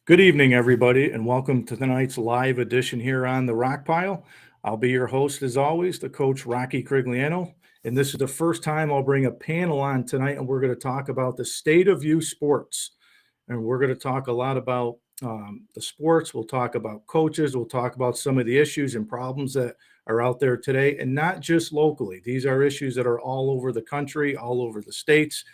Good evening, everybody, and welcome to tonight's live edition here on the Rock Pile. I'll be your host, as always, the coach Rocky Crigliano, and this is the first time I'll bring a panel on tonight, and we're going to talk about the state of youth sports. And we're going to talk a lot about the sports. We'll talk about coaches. We'll talk about some of the issues and problems that are out there today, and not just locally. These are issues that are all over the country, all over the states.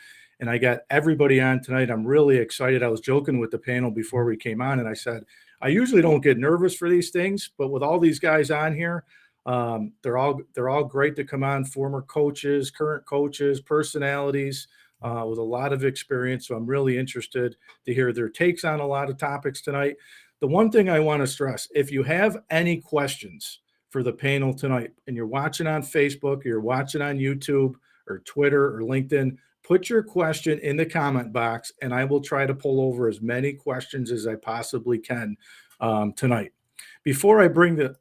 And I got everybody on tonight. I'm really excited. I was joking with the panel before we came on, and I said, I usually don't get nervous for these things, but with all these guys on here, they're all great to come on. Former coaches, current coaches, personalities with a lot of experience. So I'm really interested to hear their takes on a lot of topics tonight. The one thing I want to stress, if you have any questions for the panel tonight, and you're watching on Facebook, or you're watching on YouTube or Twitter or LinkedIn, put your question in the comment box, and I will try to pull over as many questions as I possibly can tonight. Before I bring the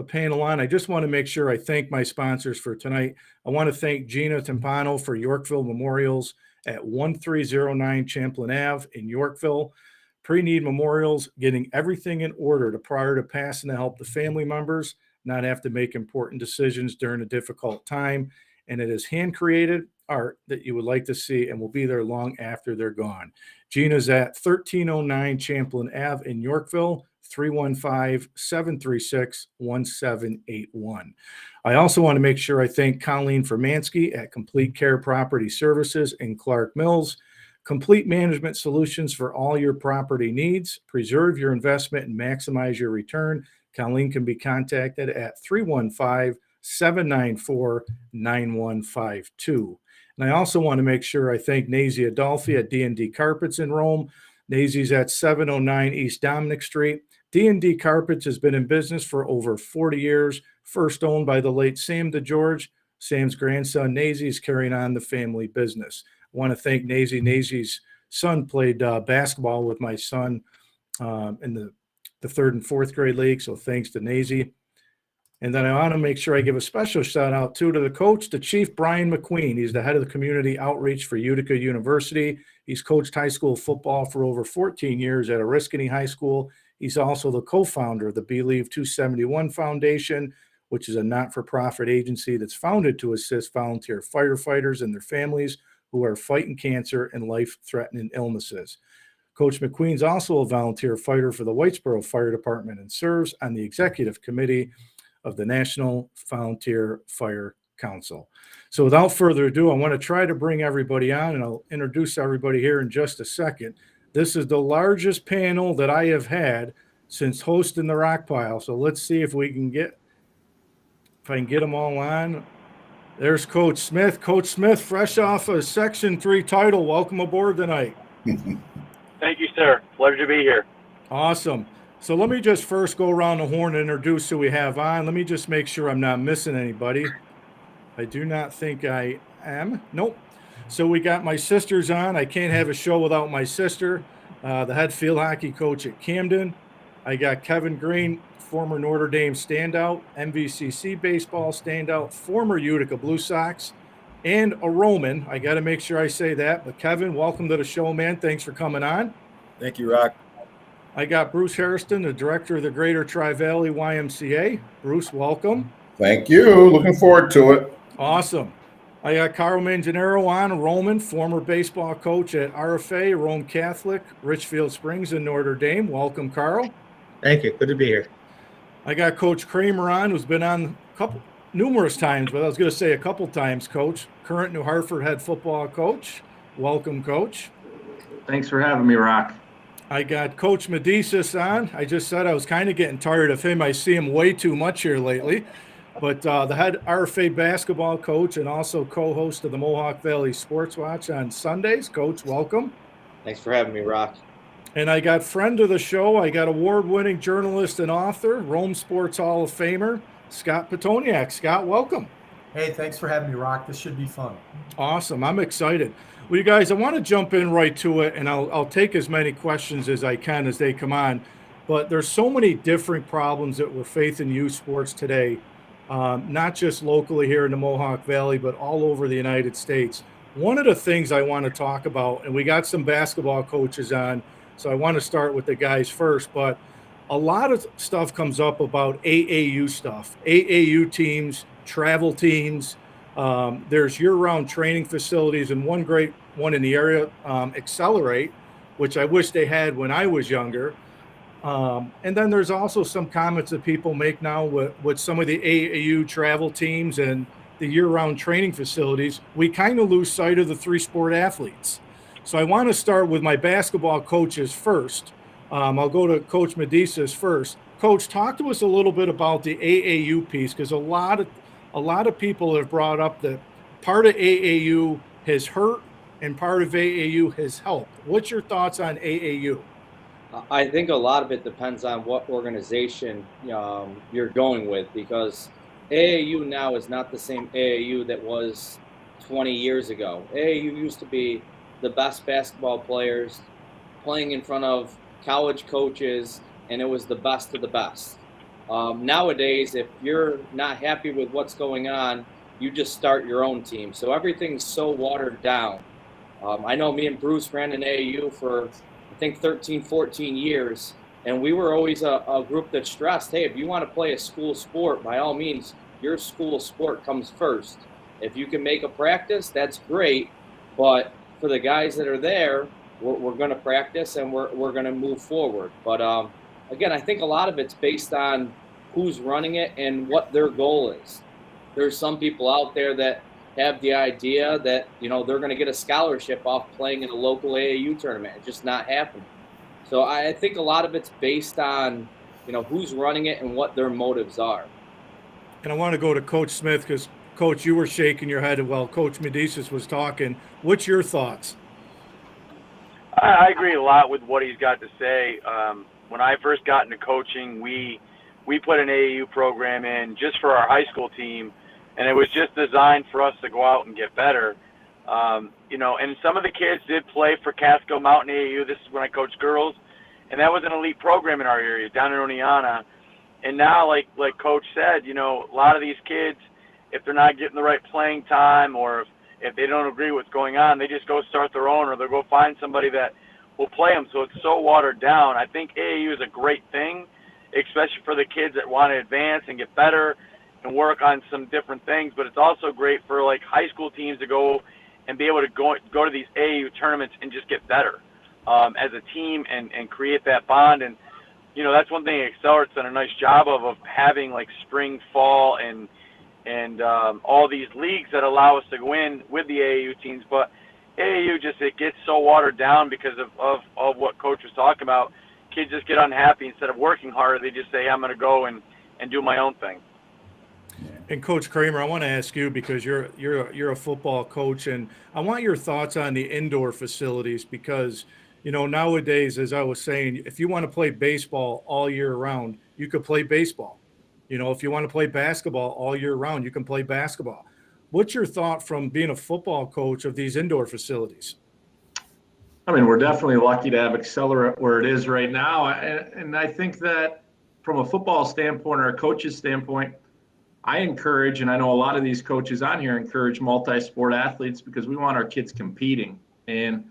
panel on, I just want to make sure I thank my sponsors for tonight. I want to thank Gina Timpano for Yorkville Memorials at 1309 Champlain Ave in Yorkville. Pre-need memorials, getting everything in order prior to passing to help the family members not have to make important decisions during a difficult time. And it is hand-created art that you would like to see and will be there long after they're gone. Gina's at 1309 Champlain Ave in Yorkville, 315-736-1781. I also want to make sure I thank Colleen Fermansky at Complete Care Property Services in Clark Mills. Complete management solutions for all your property needs. Preserve your investment and maximize your return. Colleen can be contacted at 315-794-9152. And I also want to make sure I thank Nazy Adolfi at D&D Carpets in Rome. Nazy's at 709 East Dominic Street. D&D Carpets has been in business for over 40 years, first owned by the late Sam DeGeorge. Sam's grandson, Nazy, is carrying on the family business. I want to thank Nazy. Nazy's son played basketball with my son in the third and fourth grade league, so thanks to Nazy. And then I want to make sure I give a special shout out to the coach, the Chief Brian McQueen. He's the head of the community outreach for Utica University. He's coached high school football for over 14 years at Oriskany High School. He's also the co-founder of the Believe 271 Foundation, which is a not-for-profit agency that's founded to assist volunteer firefighters and their families who are fighting cancer and life-threatening illnesses. Coach McQueen's also a volunteer fighter for the Whitesboro Fire Department and serves on the executive committee of the National Volunteer Fire Council. So without further ado, I want to try to bring everybody on, and I'll introduce everybody here in just a second. This is the largest panel that I have had since hosting the Rock Pile. So let's see if I can get them all on. There's Coach Smith. Coach Smith, fresh off a Section 3 title. Welcome aboard tonight. Thank you, sir. Pleasure to be here. Awesome. So let me just first go around the horn and introduce who we have on. Let me just make sure I'm not missing anybody. I do not think I am. Nope. So we got my sisters on. I can't have a show without my sister, the head field hockey coach at Camden. I got Kevin Greene, former Notre Dame standout, MVCC baseball standout, former Utica Blue Sox, and a Roman. I got to make sure I say that. But Kevin, welcome to the show, man. Thanks for coming on. Thank you, Rock. I got Bruce Harrison, the director of the Greater Tri-Valley YMCA. Bruce, welcome. Thank you. Looking forward to it. Awesome. I got Carl Manganaro on, Roman, former baseball coach at RFA, Rome Catholic, Richfield Springs, and Notre Dame. Welcome, Carl. Thank you. Good to be here. I got Coach Kramer on, who's been on numerous times, but I was going to say a couple times, Coach. Current New Hartford Head Football Coach. Welcome, Coach. Thanks for having me, Rock. I got Coach Medicis on. I just said I was kind of getting tired of him. I see him way too much here lately. But the head RFA basketball coach and also co-host of the Mohawk Valley Sports Watch on Sundays. Coach, welcome. Thanks for having me, Rock. And I got friend of the show. I got award-winning journalist and author, Rome Sports Hall of Famer, Scott Pitoniak. Scott, welcome. Hey, thanks for having me, Rock. This should be fun. Awesome. I'm excited. Well, you guys, I want to jump in right to it, and I'll take as many questions as I can as they come on. But there's so many different problems that we're facing youth sports today, not just locally here in the Mohawk Valley, but all over the United States. One of the things I want to talk about, and we got some basketball coaches on, So I want to start with the guys first, but a lot of stuff comes up about AAU stuff, AAU teams, travel teams. There's year-round training facilities, and one great one in the area, Accelerate, which I wish they had when I was younger. And then there's also some comments that people make now with some of the AAU travel teams and the year-round training facilities. We kind of lose sight of the three-sport athletes. So I want to start with my basketball coaches first. I'll go to Coach Medicis first. Coach, talk to us a little bit about the AAU piece, because a lot of people have brought up that part of AAU has hurt and part of AAU has helped. What's your thoughts on AAU? I think a lot of it depends on what organization you're going with, because AAU now is not the same AAU that was 20 years ago. AAU used to be the best basketball players playing in front of college coaches, and it was the best of the best. Nowadays, if you're not happy with what's going on, you just start your own team. So everything's so watered down. I know me and Bruce ran an AAU for, I think, 13, 14 years, and we were always a group that stressed, hey, if you want to play a school sport, by all means, your school sport comes first. If you can make a practice, that's great, but for the guys that are there, we're going to practice and we're going to move forward. But again, I think a lot of it's based on who's running it and what their goal is. There's some people out there that have the idea that, they're going to get a scholarship off playing in a local AAU tournament. It's just not happening. So I think a lot of it's based on, who's running it and what their motives are. And I want to go to Coach Smith, because, Coach, you were shaking your head while Coach Medicis was talking. What's your thoughts? I agree a lot with what he's got to say. When I first got into coaching, we put an AAU program in just for our high school team, and it was just designed for us to go out and get better. And some of the kids did play for Casco Mountain AAU. This is when I coached girls, and that was an elite program in our area down in Oneonta. And now, like Coach said, a lot of these kids, if they're not getting the right playing time, or if they don't agree with what's going on, they just go start their own, or they'll go find somebody that will play them. So it's so watered down. I think AAU is a great thing, especially for the kids that want to advance and get better and work on some different things. But it's also great for like high school teams to go and be able to go to these AAU tournaments and just get better as a team and create that bond. And that's one thing Accelerate's done a nice job of having like spring, fall, and all these leagues that allow us to go in with the AAU teams. But AAU it gets so watered down because of what Coach was talking about. Kids just get unhappy. Instead of working harder, they just say, hey, I'm going to go and do my own thing. And Coach Kramer, I want to ask you, because you're a football coach, and I want your thoughts on the indoor facilities, because nowadays, as I was saying, if you want to play baseball all year round, you could play baseball. If you want to play basketball all year round, you can play basketball. What's your thought from being a football coach of these indoor facilities? I mean, we're definitely lucky to have Accelerate where it is right now. And I think that from a football standpoint or a coach's standpoint, I encourage, and I know a lot of these coaches on here encourage multi-sport athletes, because we want our kids competing. And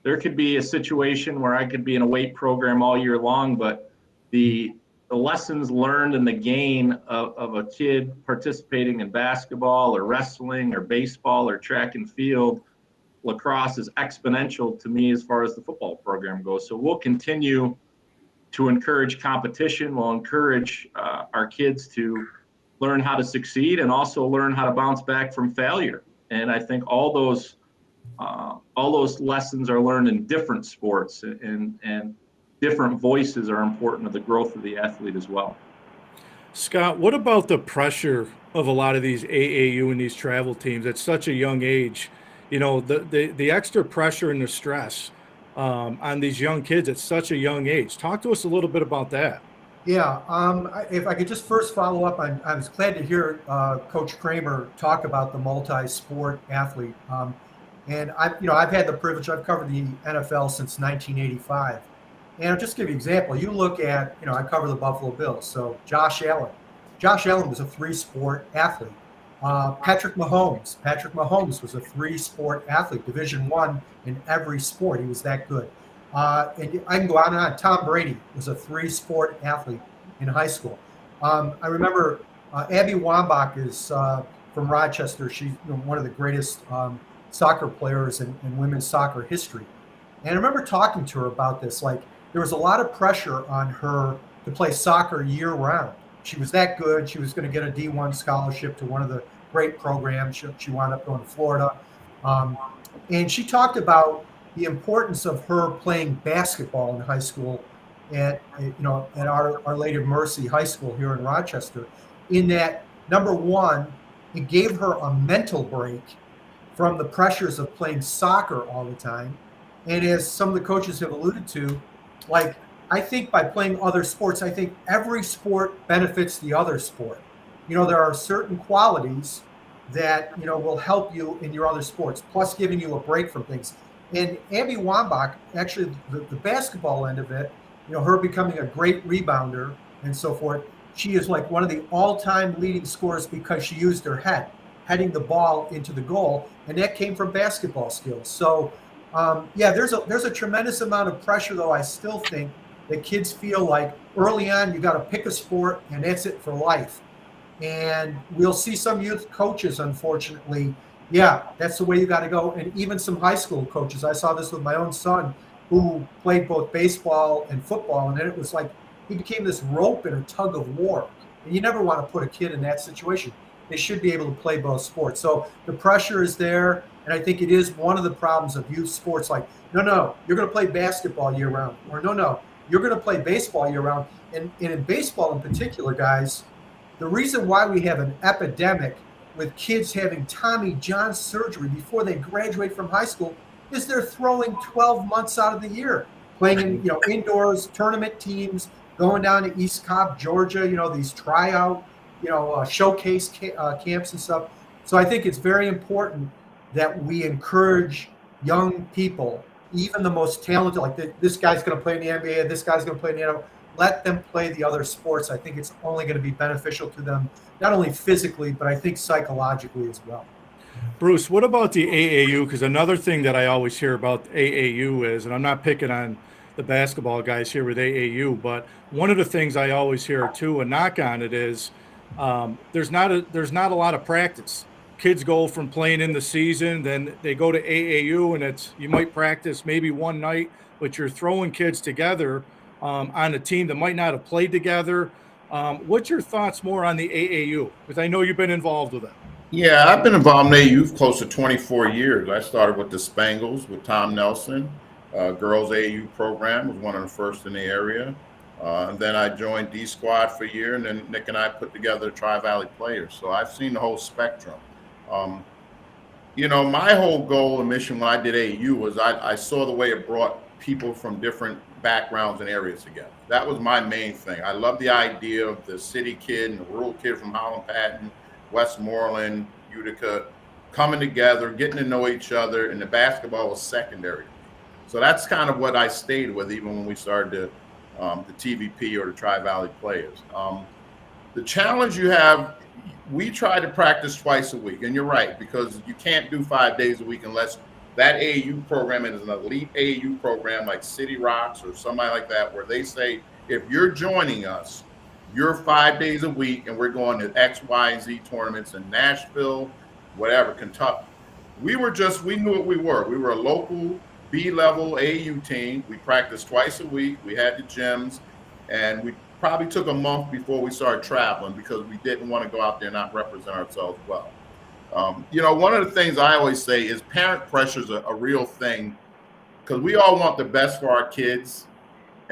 there could be a situation where I could be in a weight program all year long, but the lessons learned and the gain of a kid participating in basketball or wrestling or baseball or track and field, lacrosse, is exponential to me as far as the football program goes. So we'll continue to encourage competition. We'll encourage our kids to learn how to succeed and also learn how to bounce back from failure. And I think all those lessons are learned in different sports, and different voices are important to the growth of the athlete as well. Scott, what about the pressure of a lot of these AAU and these travel teams at such a young age? The extra pressure and the stress on these young kids at such a young age. Talk to us a little bit about that. Yeah, if I could just first follow up, I was glad to hear Coach Kramer talk about the multi-sport athlete. And I've had the privilege, I've covered the NFL since 1985. And I'll just give you an example. You look at, I cover the Buffalo Bills. So Josh Allen was a three-sport athlete. Patrick Mahomes was a three-sport athlete, Division I in every sport. He was that good. And I can go on and on. Tom Brady was a 3-sport athlete in high school. I remember Abby Wambach is from Rochester. She's one of the greatest soccer players in women's soccer history. And I remember talking to her about this. Like, there was a lot of pressure on her to play soccer year round. She was that good. She was going to get a D1 scholarship to one of the great programs. She wound up going to Florida. And she talked about the importance of her playing basketball in high school at Our Lady of Mercy High School here in Rochester, in that, number one, it gave her a mental break from the pressures of playing soccer all the time. And as some of the coaches have alluded to, like, I think by playing other sports, I think every sport benefits the other sport. There are certain qualities that, will help you in your other sports, plus giving you a break from things. And Abby Wambach, actually, the basketball end of it, her becoming a great rebounder and so forth, she is like one of the all-time leading scorers because she used her head, heading the ball into the goal, and that came from basketball skills. So, there's a tremendous amount of pressure, though. I still think that kids feel like early on you got to pick a sport and that's it for life. And we'll see some youth coaches, unfortunately, that's the way you got to go. And even some high school coaches. I saw this with my own son, who played both baseball and football, and then it was like he became this rope in a tug of war. And you never want to put a kid in that situation. They should be able to play both sports. So the pressure is there, and I think it is one of the problems of youth sports. Like, no, you're going to play basketball year round, or no, you're going to play baseball year round. And in baseball in particular, guys, the reason why we have an epidemic with kids having Tommy John surgery before they graduate from high school is they're throwing 12 months out of the year, playing in indoors, tournament teams, going down to East Cobb, Georgia, these tryout, showcase camps and stuff. So I think it's very important that we encourage young people, even the most talented, like this guy's going to play in the NBA, this guy's going to play in the NFL. Let them play the other sports. I think it's only going to be beneficial to them, not only physically, but I think psychologically as well. Bruce, what about the AAU? Because another thing that I always hear about AAU is, and I'm not picking on the basketball guys here with AAU, but one of the things I always hear too, a knock on it is there's not a lot of practice. Kids go from playing in the season, then they go to AAU, and you might practice maybe one night, but you're throwing kids together on a team that might not have played together. What's your thoughts more on the AAU? Because I know you've been involved with it. Yeah, I've been involved in AAU for close to 24 years. I started with the Spangles with Tom Nelson. Girls AAU program was one of the first in the area. And then I joined D Squad for a year, and then Nick and I put together Tri-Valley Players. So I've seen the whole spectrum. My whole goal and mission when I did AAU was I saw the way it brought people from different backgrounds and areas together. That was my main thing. I love the idea of the city kid and the rural kid from Holland Patton, Westmoreland, Utica, coming together, getting to know each other, and the basketball was secondary. So that's kind of what I stayed with, even when we started the TVP or the Tri-Valley Players. The challenge you have, we try to practice twice a week, and you're right, because you can't do 5 days a week unless that AAU program is an elite AAU program like City Rocks or somebody like that, where they say, if you're joining us, you're 5 days a week, and we're going to X, Y, and Z tournaments in Nashville, whatever, Kentucky. We knew what we were. We were a local B-level AAU team. We practiced twice a week. We had the gyms, and we probably took a month before we started traveling because we didn't want to go out there and not represent ourselves well. One of the things I always say is parent pressure is a real thing, because we all want the best for our kids.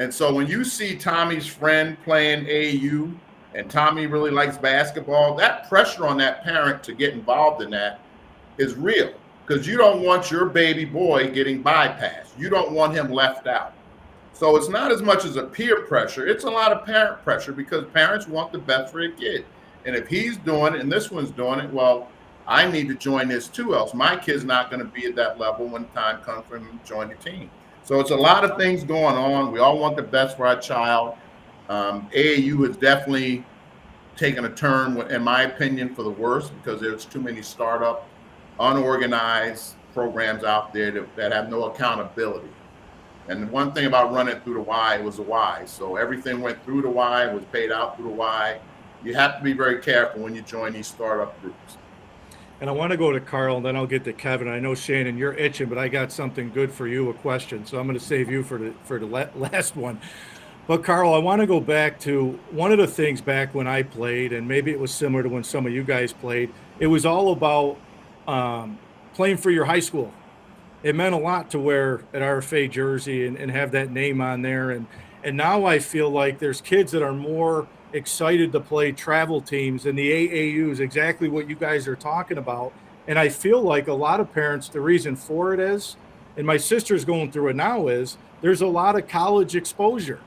And so when you see Tommy's friend playing AAU and Tommy really likes basketball, that pressure on that parent to get involved in that is real, because you don't want your baby boy getting bypassed. You don't want him left out. So it's not as much as a peer pressure. It's a lot of parent pressure, because parents want the best for their kid. And if he's doing it and this one's doing it, well, I need to join this too, else my kid's not going to be at that level when time comes for him to join the team. So it's a lot of things going on. We all want the best for our child. AAU has definitely taken a turn, in my opinion, for the worse, because there's too many startup, unorganized programs out there that have no accountability. And the one thing about running through the Y was the Y. So everything went through the Y, was paid out through the Y. You have to be very careful when you join these startup groups. And I want to go to Carl, and then I'll get to Kevin. I know, Shannon, you're itching, but I got something good for you, a question. So I'm going to save you for the last one. But, Carl, I want to go back to one of the things back when I played, and maybe it was similar to when some of you guys played. It was all about playing for your high school. It meant a lot to wear an RFA jersey and have that name on there. And now I feel like there's kids that are more excited to play travel teams and the AAUs, exactly what you guys are talking about. And I feel like a lot of parents, the reason for it is, and my sister's going through it now, is there's a lot of college exposure.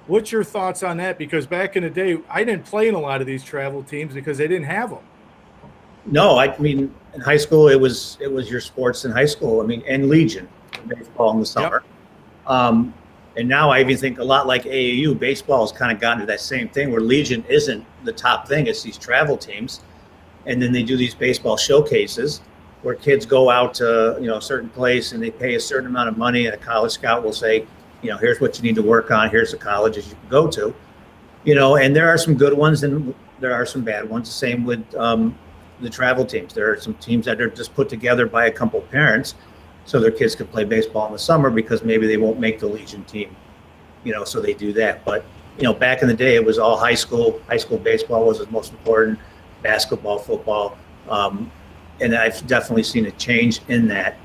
What's your thoughts on that? Because back in the day, I didn't play in a lot of these travel teams because they didn't have them. No, I mean, in high school, it was your sports in high school. I mean, and Legion, baseball in the summer. Yep. And now I even think a lot like AAU, baseball has kind of gotten to that same thing where Legion isn't the top thing. It's these travel teams. And then they do these baseball showcases where kids go out to, a certain place and they pay a certain amount of money, and a college scout will say, here's what you need to work on. Here's the colleges you can go to, and there are some good ones and there are some bad ones. The same with the travel teams. There are some teams that are just put together by a couple of parents so their kids can play baseball in the summer because maybe they won't make the Legion team, so they do that. But, back in the day, it was all high school. High school baseball was the most important, basketball, football. And I've definitely seen a change in that,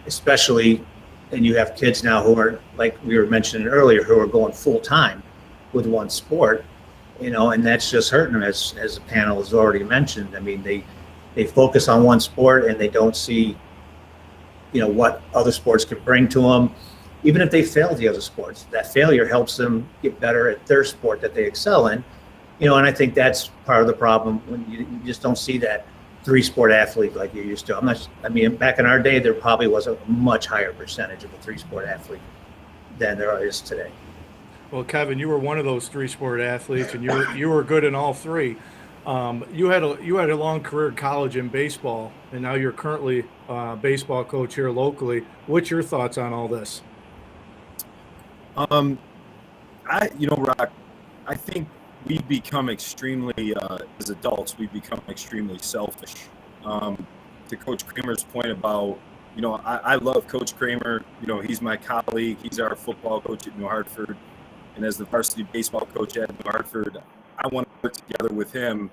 especially, and you have kids now who are, like we were mentioning earlier, who are going full time with one sport, and that's just hurting them, as the panel has already mentioned. I mean, they focus on one sport and they don't see, what other sports can bring to them. Even if they fail the other sports, that failure helps them get better at their sport that they excel in. And I think that's part of the problem when you just don't see that 3-sport athlete like you used to. Back in our day, there probably was a much higher percentage of a 3-sport athlete than there is today. Well, Kevin, you were one of those 3-sport athletes, and you were good in all three. You had a long career in college in baseball, and now you're currently a baseball coach here locally. What's your thoughts on all this? Rock, I think we've become extremely, as adults, we've become extremely selfish. To Coach Kramer's point about, I love Coach Kramer. He's my colleague. He's our football coach at New Hartford. And as the varsity baseball coach at New Hartford, I want to work together with him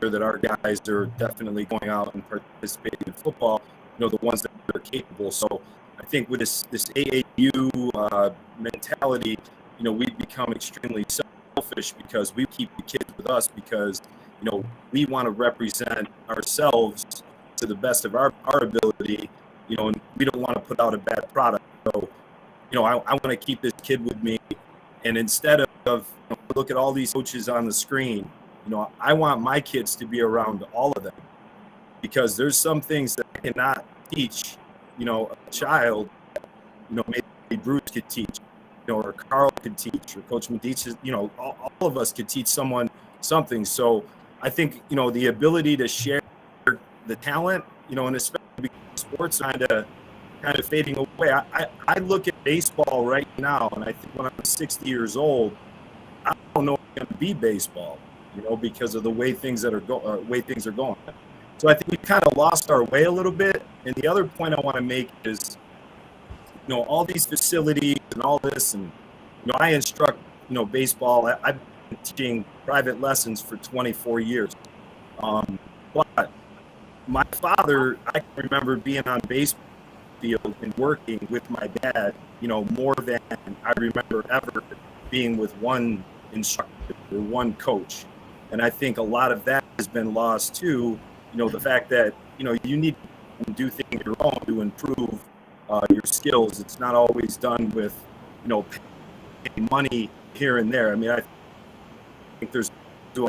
so that our guys are definitely going out and participating in football, the ones that are capable. So I think with this AAU mentality, we've become extremely selfish because we keep the kids with us because, we want to represent ourselves to the best of our ability, and we don't want to put out a bad product. So, I want to keep this kid with me. And instead of look at all these coaches on the screen, I want my kids to be around all of them because there's some things that I cannot teach, a child, maybe Bruce could teach, or Carl could teach, or Coach Medicis, all of us could teach someone something. So I think, the ability to share the talent, and especially because sports kind of fading away. I look at baseball right now, and I think when I'm 60 years old, I don't know if it's going to be baseball, because of the way things are going. So I think we kind of lost our way a little bit. And the other point I want to make is, all these facilities and all this, and I instruct, baseball. I've been teaching private lessons for 24 years. But my father, I can remember being on baseball field and working with my dad, more than I remember ever being with one instructor or one coach. And I think a lot of that has been lost too. The fact that, you need to do things your own to improve your skills. It's not always done with, paying money here and there. I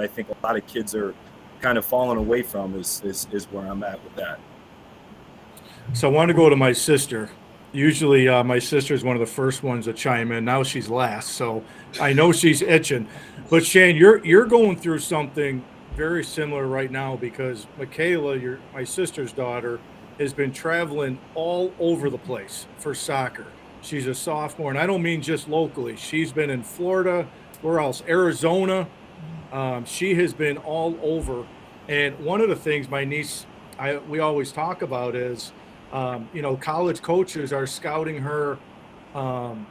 think a lot of kids are kind of falling away from is where I'm at with that. So I want to go to my sister. Usually my sister is one of the first ones to chime in. Now she's last, so I know she's itching. But Shane, you're going through something very similar right now because Michaela, my sister's daughter, has been traveling all over the place for soccer. She's a sophomore, and I don't mean just locally. She's been in Florida, where else? Arizona. She has been all over. And one of the things my niece, we always talk about is, college coaches are scouting her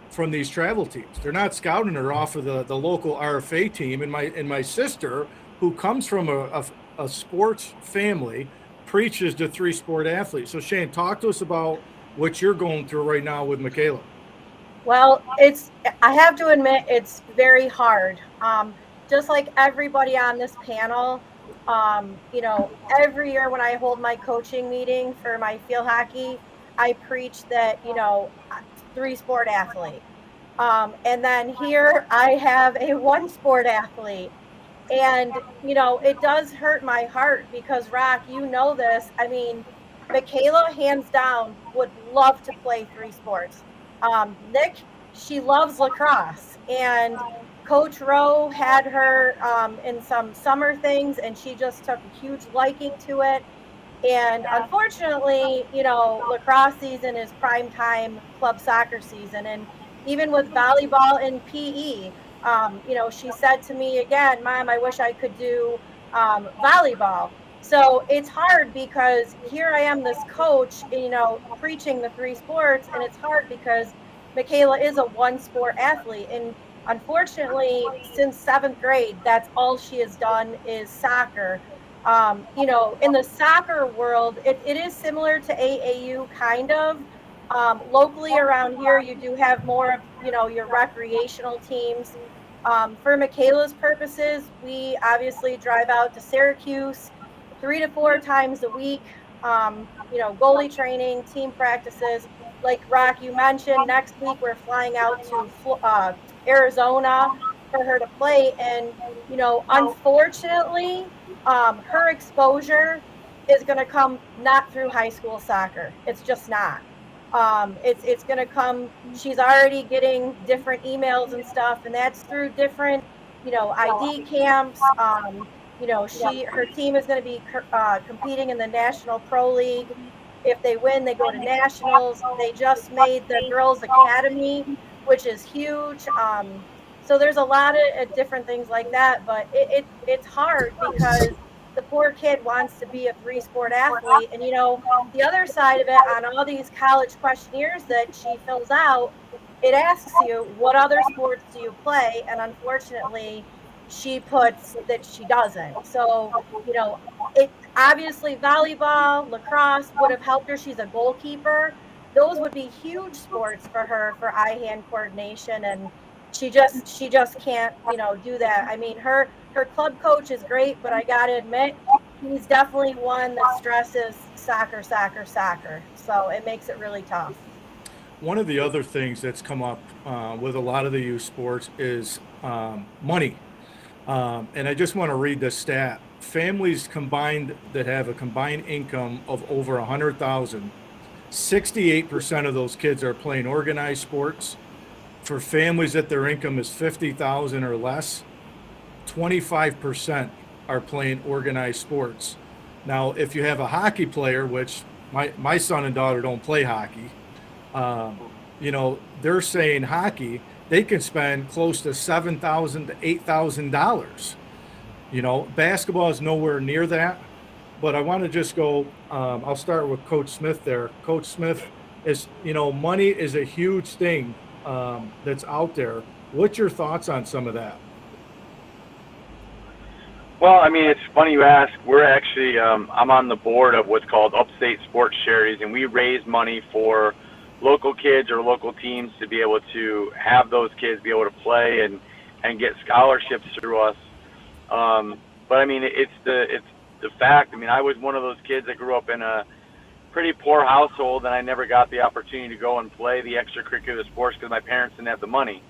from these travel teams. They're not scouting her off of the local RFA team. And my sister, who comes from a sports family, preaches to 3-sport athletes. So Shane, talk to us about what you're going through right now with Michaela. Well, I have to admit, it's very hard. Just like everybody on this panel, every year when I hold my coaching meeting for my field hockey, I preach that, 3-sport athlete. And then here I have a 1-sport athlete. And, it does hurt my heart because, Rock, this. I mean, Michaela, hands down, would love to play 3 sports. Nick, she loves lacrosse. And Coach Rowe had her in some summer things, and she just took a huge liking to it. And unfortunately, lacrosse season is prime time club soccer season. And even with volleyball and PE, she said to me again, Mom, I wish I could do volleyball. So it's hard because here I am, this coach, preaching the 3 sports, and it's hard because Michaela is a 1-sport athlete. And unfortunately, since 7th grade, that's all she has done is soccer. In the soccer world, it is similar to AAU kind of. Locally around here, you do have more of, your recreational teams. For Michaela's purposes, we obviously drive out to Syracuse 3 to 4 times a week, goalie training, team practices. Like Rock, you mentioned, next week we're flying out to Arizona for her to play. And, unfortunately, her exposure is going to come not through high school soccer. It's just not. It's going to come. She's already getting different emails and stuff, and that's through different, ID camps. Her team is going to be competing in the National Pro League. If they win, they go to nationals. They just made the Girls Academy, which is huge. So there's a lot of different things like that, but it's hard because the poor kid wants to be a 3-sport athlete. And, the other side of it, on all these college questionnaires that she fills out, it asks you, what other sports do you play? And unfortunately, she puts that she doesn't. So, it obviously volleyball, lacrosse would have helped her. She's a goalkeeper. Those would be huge sports for her for eye-hand coordination. And she just can't, do that. I mean, her club coach is great, but I got to admit, he's definitely one that stresses soccer. So it makes it really tough. One of the other things that's come up with a lot of the youth sports is money. And I just want to read this stat. Families combined that have a combined income of over 100,000, 68% of those kids are playing organized sports. For families that their income is 50,000 or less, 25% are playing organized sports. Now, if you have a hockey player, which my son and daughter don't play hockey, they're saying hockey, they can spend close to $7,000 to $8,000. Basketball is nowhere near that. But I want to just go, I'll start with Coach Smith there. Coach Smith is, money is a huge thing that's out there. What's your thoughts on some of that? Well, I mean, it's funny you ask. We're actually, I'm on the board of what's called Upstate Sports Charities, and we raise money for local kids or local teams to be able to have those kids be able to play and get scholarships through us. But I mean, it's the fact. I mean, I was one of those kids that grew up in a pretty poor household, and I never got the opportunity to go and play the extracurricular sports because my parents didn't have the money.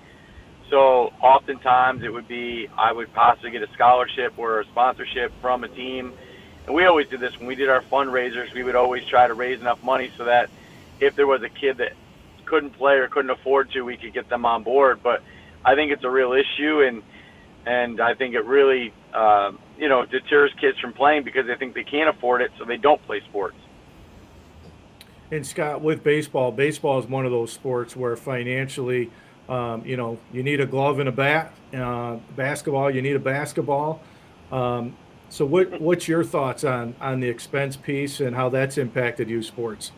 So oftentimes it would be I would possibly get a scholarship or a sponsorship from a team. And we always did this when we did our fundraisers. We would always try to raise enough money so that if there was a kid that couldn't play or couldn't afford to, we could get them on board. But I think it's a real issue, and I think it really deters kids from playing because they think they can't afford it, so they don't play sports. And Scott, with baseball, baseball is one of those sports where financially, you need a glove and a bat. Basketball, you need a basketball. So what's your thoughts on the expense piece and how that's impacted youth sports?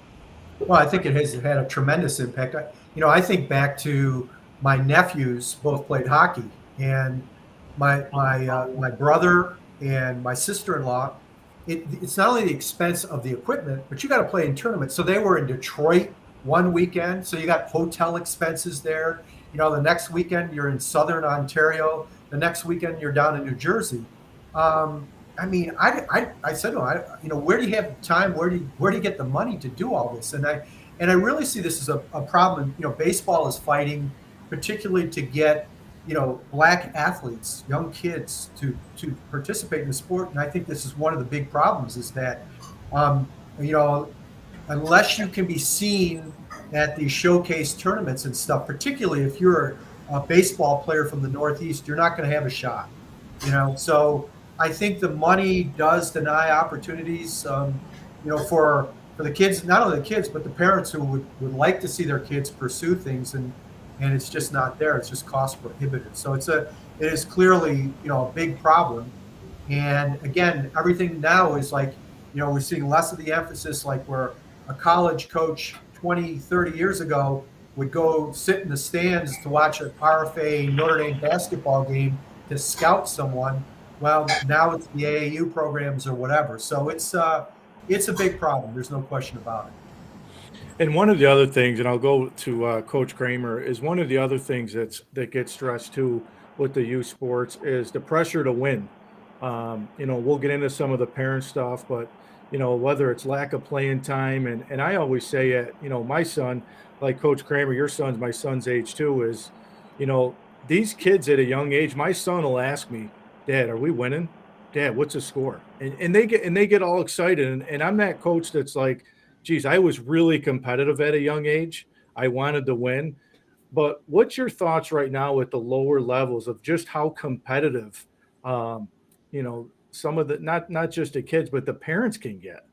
Well, I think it has had a tremendous impact. I think back to my nephews both played hockey, and my brother and my sister-in-law. It's not only the expense of the equipment, but you got to play in tournaments. So they were in Detroit one weekend, so you got hotel expenses there. The next weekend you're in Southern Ontario. The next weekend you're down in New Jersey. I said to him, where do you have time? Where do you get the money to do all this? And I really see this as a problem. Baseball is fighting, particularly to get black athletes, young kids, to participate in the sport. And I think this is one of the big problems is that, unless you can be seen at these showcase tournaments and stuff, particularly if you're a baseball player from the Northeast, you're not going to have a shot. So I think the money does deny opportunities, for the kids, not only the kids, but the parents who would like to see their kids pursue things, and it's just not there. It's just cost prohibitive. So it is clearly, a big problem. And again, everything now is like, we're seeing less of the emphasis, like where a college coach 20, 30 years ago would go sit in the stands to watch an RFA Notre Dame basketball game to scout someone. Well, now it's the AAU programs or whatever. So it's a big problem. There's no question about it. And one of the other things, and I'll go to Coach Kramer, is one of the other things that gets stressed too with the youth sports is the pressure to win. We'll get into some of the parent stuff, but whether it's lack of playing time, and I always say it, my son, like Coach Kramer, your son's my son's age too, is, these kids at a young age, my son will ask me, Dad, are we winning? Dad, what's the score? And they get all excited. And I'm that coach that's like, geez, I was really competitive at a young age. I wanted to win. But what's your thoughts right now with the lower levels of just how competitive, some of the, not just the kids, but the parents can get?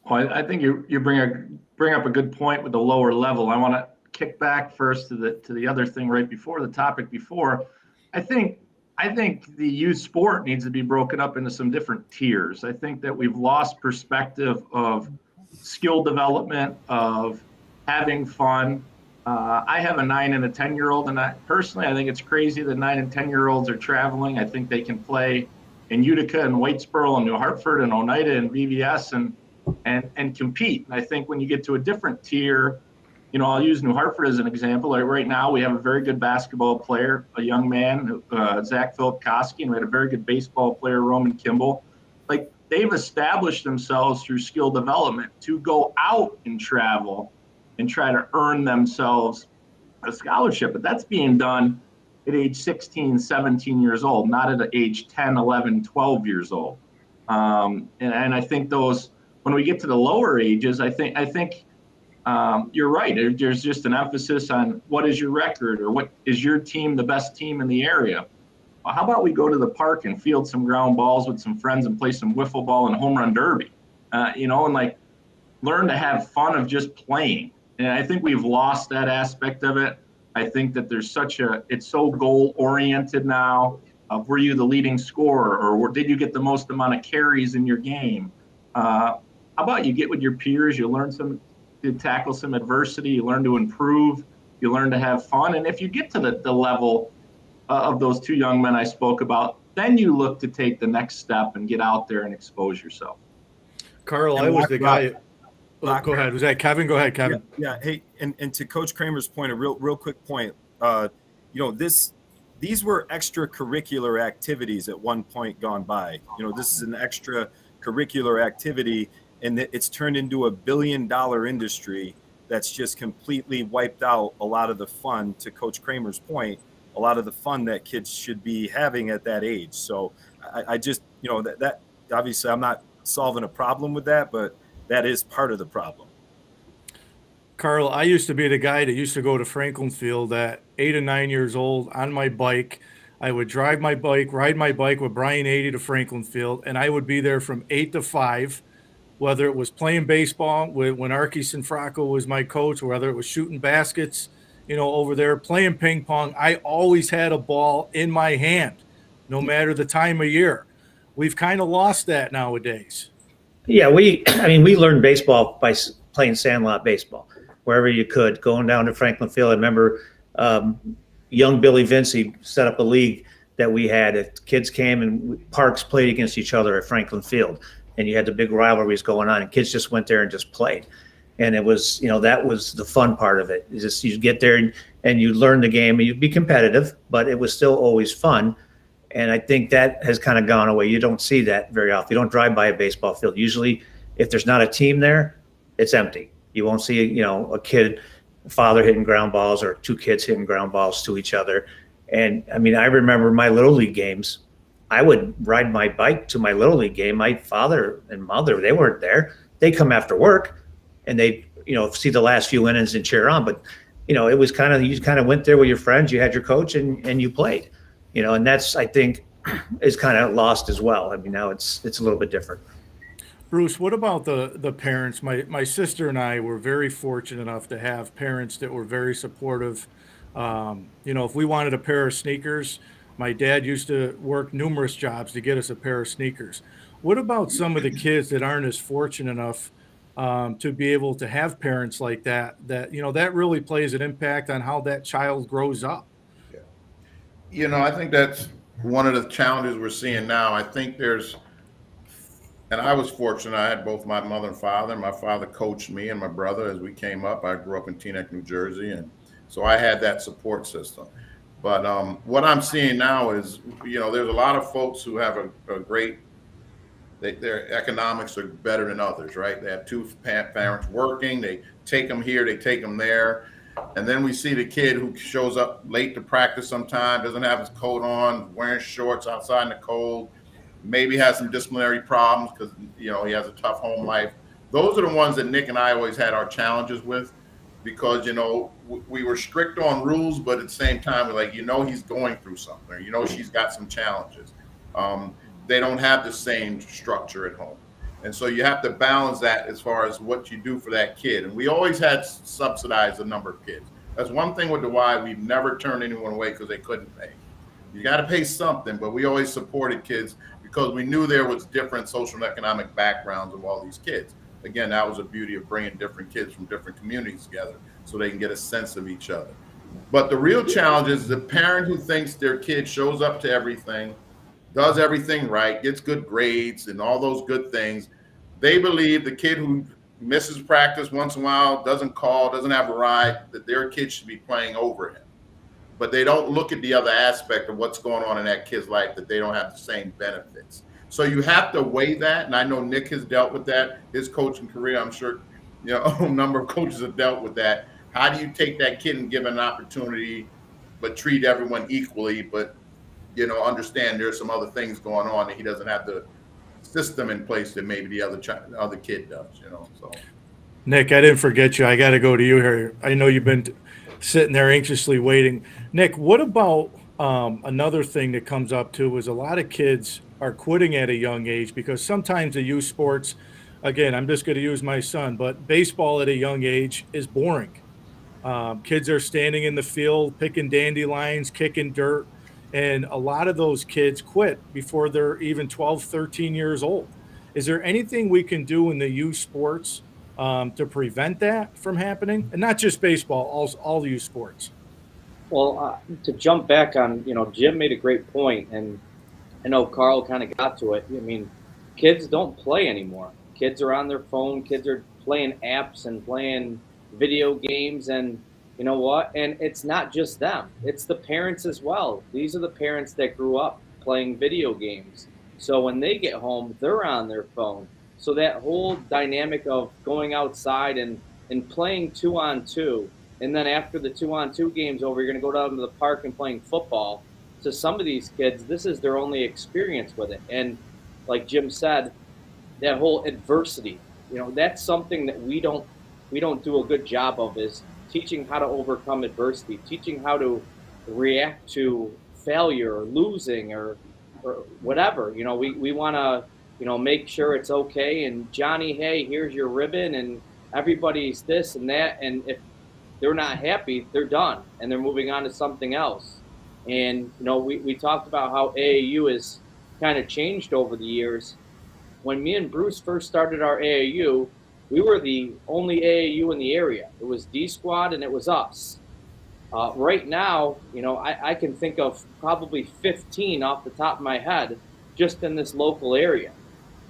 Well, I think you bring up a good point with the lower level. I want to kick back first to the other thing right before the topic before. I think the youth sport needs to be broken up into some different tiers. I think that we've lost perspective of skill development, of having fun. I have a 9 and a 10-year-old, and I think it's crazy that 9 and 10-year-olds are traveling. I think they can play in Utica and Whitesboro and New Hartford and Oneida and VBS and compete. And I think when you get to a different tier, I'll use New Hartford as an example. Like right now, we have a very good basketball player, a young man, Zach Filipkoski, and we had a very good baseball player, Roman Kimball. Like they've established themselves through skill development to go out and travel and try to earn themselves a scholarship. But that's being done at age 16, 17 years old, not at age 10, 11, 12 years old. And I think when we get to the lower ages, I think you're right. There's just an emphasis on what is your record or what is your team the best team in the area. Well, how about we go to the park and field some ground balls with some friends and play some wiffle ball and home run derby, and like learn to have fun of just playing. And I think we've lost that aspect of it. I think that it's so goal oriented now. Were you the leading scorer, or did you get the most amount of carries in your game? How about you get with your peers, you learn to tackle some adversity, you learn to improve, you learn to have fun. And if you get to the level of those two young men I spoke about, then you look to take the next step and get out there and expose yourself. Carl, I was the guy. Go ahead. Was that Kevin? Go ahead, Kevin. Yeah. Hey, and to Coach Kramer's point, a real quick point. These were extracurricular activities at one point gone by. This is an extracurricular activity, and it's turned into $1 billion industry that's just completely wiped out a lot of the fun, to Coach Kramer's point, a lot of the fun that kids should be having at that age. So I just, that obviously I'm not solving a problem with that, but that is part of the problem. Carl, I used to be the guy that used to go to Franklin Field at 8 and 9 years old on my bike. I would ride my bike with Brian 80 to Franklin Field, and I would be there from 8 to 5 whether it was playing baseball when Arky Sinfraco was my coach, or whether it was shooting baskets, over there, playing ping pong, I always had a ball in my hand, no matter the time of year. We've kind of lost that nowadays. Yeah, we learned baseball by playing sandlot baseball, wherever you could, going down to Franklin Field. I remember young Billy Vincey set up a league that we had. If kids came and parks played against each other at Franklin Field, and you had the big rivalries going on, and kids just went there and just played. And it was, that was the fun part of it. It's just you get there and you learn the game, and you'd be competitive, but it was still always fun. And I think that has kind of gone away. You don't see that very often. You don't drive by a baseball field. Usually, if there's not a team there, it's empty. You won't see, a kid, father hitting ground balls, or two kids hitting ground balls to each other. And I remember my Little League games. I would ride my bike to my Little League game. My father and mother, they weren't there. They come after work, and they, see the last few innings and cheer on. But, it was you kind of went there with your friends. You had your coach, and you played. And that's, I think, is kind of lost as well. Now it's a little bit different. Bruce, what about the parents? My sister and I were very fortunate enough to have parents that were very supportive. If we wanted a pair of sneakers, my dad used to work numerous jobs to get us a pair of sneakers. What about some of the kids that aren't as fortunate enough to be able to have parents like that that really plays an impact on how that child grows up? I think that's one of the challenges we're seeing now. I think and I was fortunate. I had both my mother and father. My father coached me and my brother as we came up. I grew up in Teaneck, New Jersey, and so I had that support system. But what I'm seeing now is, there's a lot of folks who have a great, their economics are better than others, right? They have two parents working. They take them here, they take them there. And then we see the kid who shows up late to practice sometime, doesn't have his coat on, wearing shorts outside in the cold, maybe has some disciplinary problems because, he has a tough home life. Those are the ones that Nick and I always had our challenges with because, we were strict on rules, but at the same time, we're like, he's going through something, she's got some challenges. They don't have the same structure at home. And so you have to balance that as far as what you do for that kid. And we always had subsidized the number of kids. That's one thing with the Y. We've never turned anyone away because they couldn't pay. You got to pay something, but we always supported kids because we knew there was different social and economic backgrounds of all these kids. Again, that was the beauty of bringing different kids from different communities together so they can get a sense of each other. But the real challenge is the parent who thinks their kid shows up to everything, does everything right, gets good grades and all those good things. They believe the kid who misses practice once in a while, doesn't call, doesn't have a ride, that their kid should be playing over him. But they don't look at the other aspect of what's going on in that kid's life, that they don't have the same benefits. So you have to weigh that. And I know Nick has dealt with that. His coaching career, I'm sure, a number of coaches have dealt with that. How do you take that kid and give an opportunity, but treat everyone equally, but understand there's some other things going on that he doesn't have the system in place that maybe the other kid does, So, Nick, I didn't forget you. I got to go to you here. I know you've been sitting there anxiously waiting. Nick, what about another thing that comes up too is a lot of kids are quitting at a young age because sometimes the youth sports, again, I'm just going to use my son, but baseball at a young age is boring. Kids are standing in the field, picking dandelions, kicking dirt. And a lot of those kids quit before they're even 12, 13 years old. Is there anything we can do in the youth sports to prevent that from happening? And not just baseball, all youth sports. Well, to jump back on, Jim made a great point, and I know Carl kind of got to it. Kids don't play anymore. Kids are on their phone. Kids are playing apps and playing video games, and you know what? And it's not just them. It's the parents as well. These are the parents that grew up playing video games. So when they get home, they're on their phone. So that whole dynamic of going outside and playing 2-on-2, and then after the 2-on-2 game's over, you're going to go down to the park and playing football. To some of these kids, this is their only experience with it. And like Jim said, that whole adversity, that's something that we don't do a good job of, is teaching how to overcome adversity, teaching how to react to failure or losing or whatever. We want to make sure it's okay. And Johnny, hey, here's your ribbon, and everybody's this and that. And if they're not happy, they're done and they're moving on to something else. And, we talked about how AAU has kind of changed over the years. When me and Bruce first started our AAU, we were the only AAU in the area. It was D Squad and it was us. Right now, I can think of probably 15 off the top of my head just in this local area.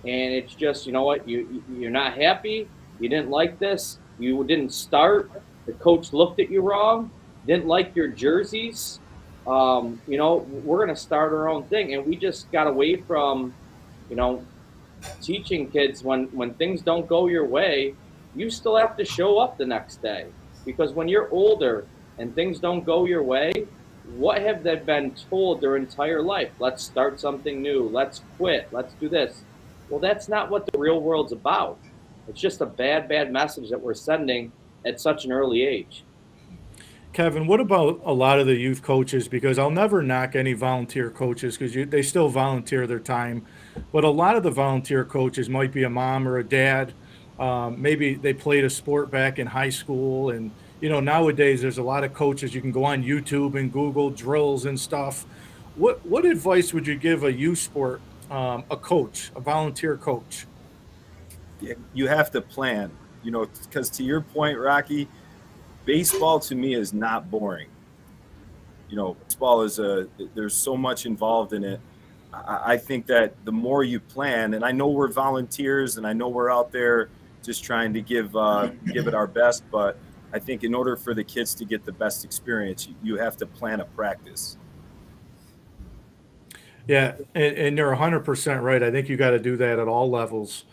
And it's just, you know what, you're not happy, you didn't like this, you didn't start, the coach looked at you wrong, didn't like your jerseys. We're going to start our own thing. And we just got away from, teaching kids when things don't go your way, you still have to show up the next day. Because when you're older and things don't go your way, what have they been told their entire life? Let's start something new. Let's quit. Let's do this. Well, that's not what the real world's about. It's just a bad message that we're sending at such an early age. Kevin, what about a lot of the youth coaches? Because I'll never knock any volunteer coaches because they still volunteer their time. But a lot of the volunteer coaches might be a mom or a dad. Maybe they played a sport back in high school. And, nowadays there's a lot of coaches. You can go on YouTube and Google drills and stuff. What advice would you give a youth sport, a coach, a volunteer coach? You have to plan, because to your point, Rocky, baseball to me is not boring. Baseball there's so much involved in it. I think that the more you plan, and I know we're volunteers and I know we're out there just trying to give it our best, but I think in order for the kids to get the best experience, you have to plan a practice. Yeah, and you're 100% right. I think you got to do that at all levels.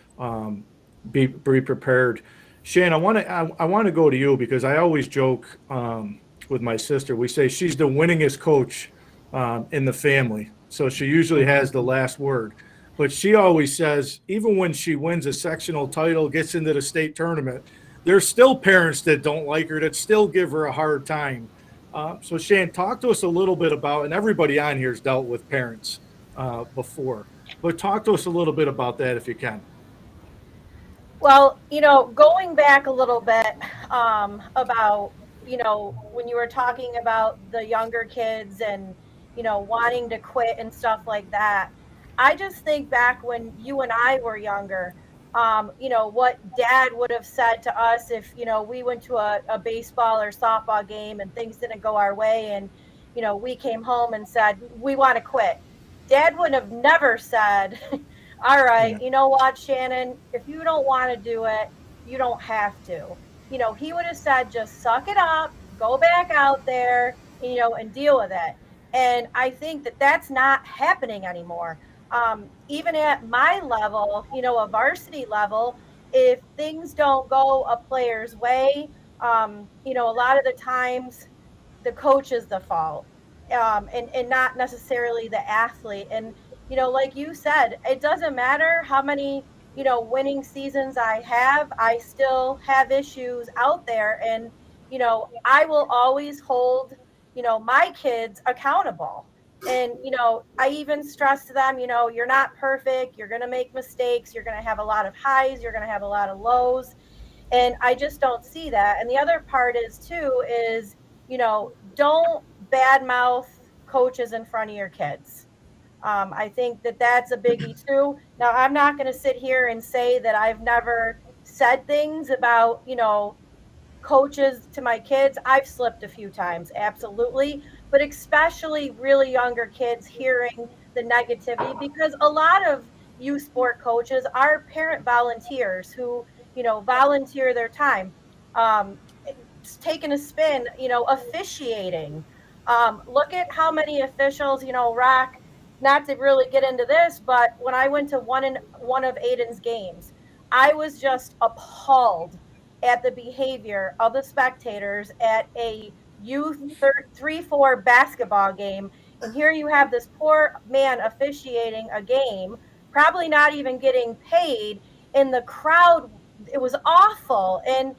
Be prepared. Shane, I want to go to you because I always joke with my sister. We say she's the winningest coach in the family, so she usually has the last word. But she always says, even when she wins a sectional title, gets into the state tournament, there's still parents that don't like her, that still give her a hard time. So Shane, talk to us a little bit about, and everybody on here has dealt with parents before, but talk to us a little bit about that if you can. Well, going back a little bit about, when you were talking about the younger kids and, wanting to quit and stuff like that, I just think back when you and I were younger, what dad would have said to us if, we went to a baseball or softball game and things didn't go our way and, we came home and said, we want to quit. Dad would have never said, all right, you know what, Shannon, if you don't want to do it, you don't have to. He would have said, just suck it up, go back out there, and deal with it. And I think that that's not happening anymore. Even at my level, a varsity level, if things don't go a player's way, a lot of the times the coach is the fault, and not necessarily the athlete. And like you said, it doesn't matter how many, winning seasons I have, I still have issues out there. And, I will always hold, my kids accountable. And, I even stress to them, you're not perfect. You're going to make mistakes. You're going to have a lot of highs. You're going to have a lot of lows. And I just don't see that. And the other part is, don't badmouth coaches in front of your kids. I think that that's a biggie too. Now, I'm not going to sit here and say that I've never said things about, coaches to my kids. I've slipped a few times, absolutely. But especially really younger kids hearing the negativity, because a lot of youth sport coaches are parent volunteers who, volunteer their time. Taking a spin, officiating. Look at how many officials, Rock, not to really get into this, but when I went to one of Aiden's games, I was just appalled at the behavior of the spectators at a youth 3-4 basketball game. And here you have this poor man officiating a game, probably not even getting paid, and the crowd, it was awful. And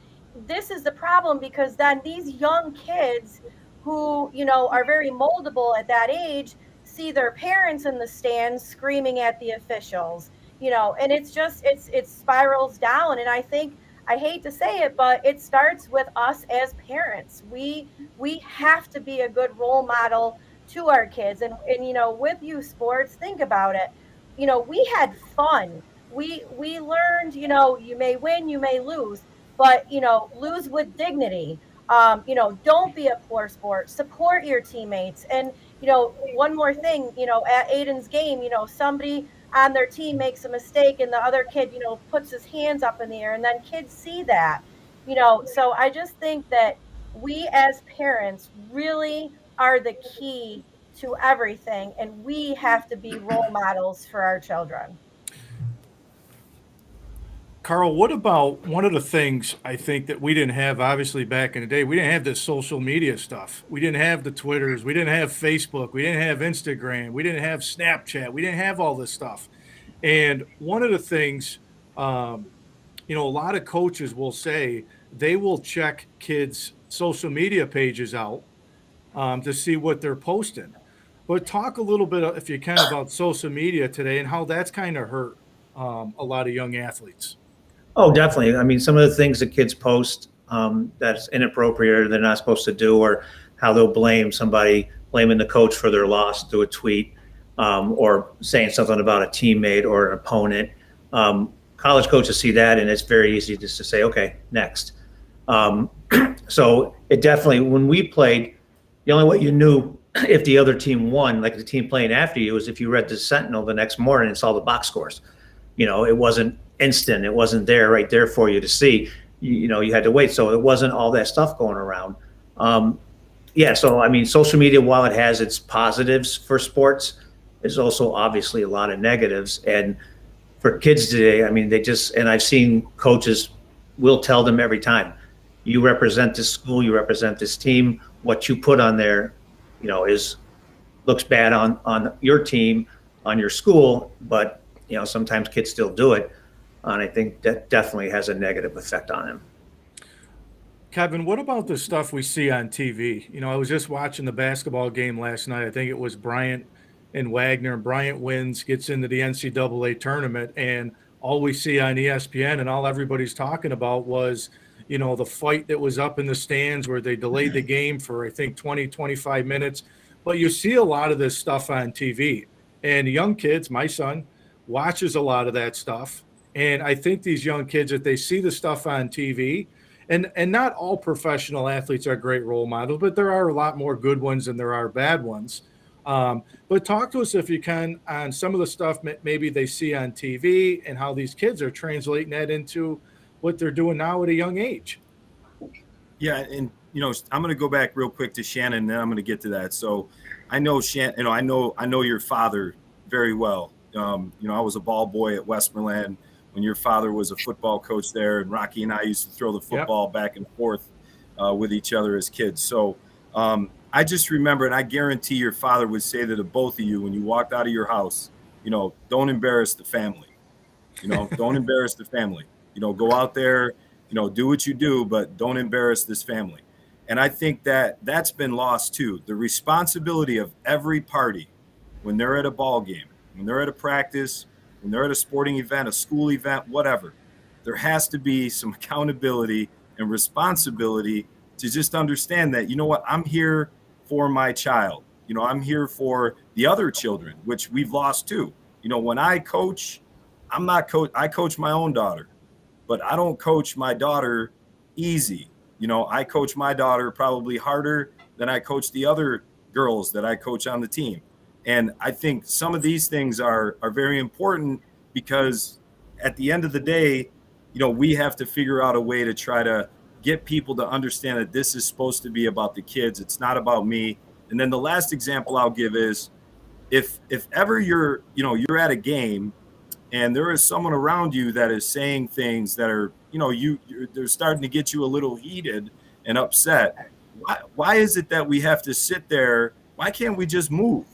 this is the problem, because then these young kids who, are very moldable at that age, see their parents in the stands screaming at the officials, and it's just, it spirals down. And I think, I hate to say it, but it starts with us as parents. We have to be a good role model to our kids. And with youth sports, think about it. We had fun. We learned, you may win, you may lose, but lose with dignity. Don't be a poor sport. Support your teammates. And one more thing, at Aiden's game, somebody on their team makes a mistake and the other kid, puts his hands up in the air, and then kids see that, so I just think that we as parents really are the key to everything, and we have to be role models for our children. Carl, what about one of the things I think that we didn't have, obviously, back in the day? We didn't have this social media stuff. We didn't have the Twitters. We didn't have Facebook. We didn't have Instagram. We didn't have Snapchat. We didn't have all this stuff. And one of the things, a lot of coaches will say they will check kids' social media pages out to see what they're posting. But talk a little bit, if you can, about social media today and how that's kind of hurt a lot of young athletes. Oh, definitely. I mean, some of the things that kids post that's inappropriate or they're not supposed to do, or how they'll blame somebody, blaming the coach for their loss through a tweet, or saying something about a teammate or an opponent. College coaches see that, and it's very easy just to say, okay, next. So it definitely, when we played, the only way you knew if the other team won, like the team playing after you, is if you read the Sentinel the next morning and saw the box scores. It wasn't instant. It wasn't right there for you to see. You had to wait. So it wasn't all that stuff going around. So I mean, social media, while it has its positives for sports, is also obviously a lot of negatives. And for kids today, I mean, and I've seen coaches will tell them every time, you represent this school, you represent this team. What you put on there, looks bad on your team, on your school, but sometimes kids still do it. And I think that definitely has a negative effect on them. Kevin, what about the stuff we see on TV? I was just watching the basketball game last night. I think it was Bryant and Wagner, and Bryant wins, gets into the NCAA tournament, and all we see on ESPN and all everybody's talking about was, the fight that was up in the stands where they delayed the game for, I think, 20, 25 minutes. But you see a lot of this stuff on TV. And young kids, my son, watches a lot of that stuff. And I think these young kids, if they see the stuff on TV, and not all professional athletes are great role models, but there are a lot more good ones than there are bad ones. But talk to us, if you can, on some of the stuff maybe they see on TV and how these kids are translating that into what they're doing now at a young age. Yeah, and I'm going to go back real quick to Shannon, and then I'm going to get to that. So I know Shannon, I know your father very well. I was a ball boy at Westmoreland when your father was a football coach there, and Rocky and I used to throw the football back and forth with each other as kids. So I just remember, and I guarantee your father would say that to both of you when you walked out of your house, don't embarrass the family. Don't embarrass the family. Go out there, do what you do, but don't embarrass this family. And I think that's been lost too. The responsibility of every party when they're at a ball game, when they're at a practice, when they're at a sporting event, a school event, whatever, there has to be some accountability and responsibility to just understand that, I'm here for my child. I'm here for the other children, which we've lost too. When I coach, I coach my own daughter, but I don't coach my daughter easy. I coach my daughter probably harder than I coach the other girls that I coach on the team. And I think some of these things are very important because at the end of the day, we have to figure out a way to try to get people to understand that this is supposed to be about the kids. It's not about me. And then the last example I'll give is if ever you're at a game and there is someone around you that is saying things that are, they're starting to get you a little heated and upset. Why is it that we have to sit there? Why can't we just move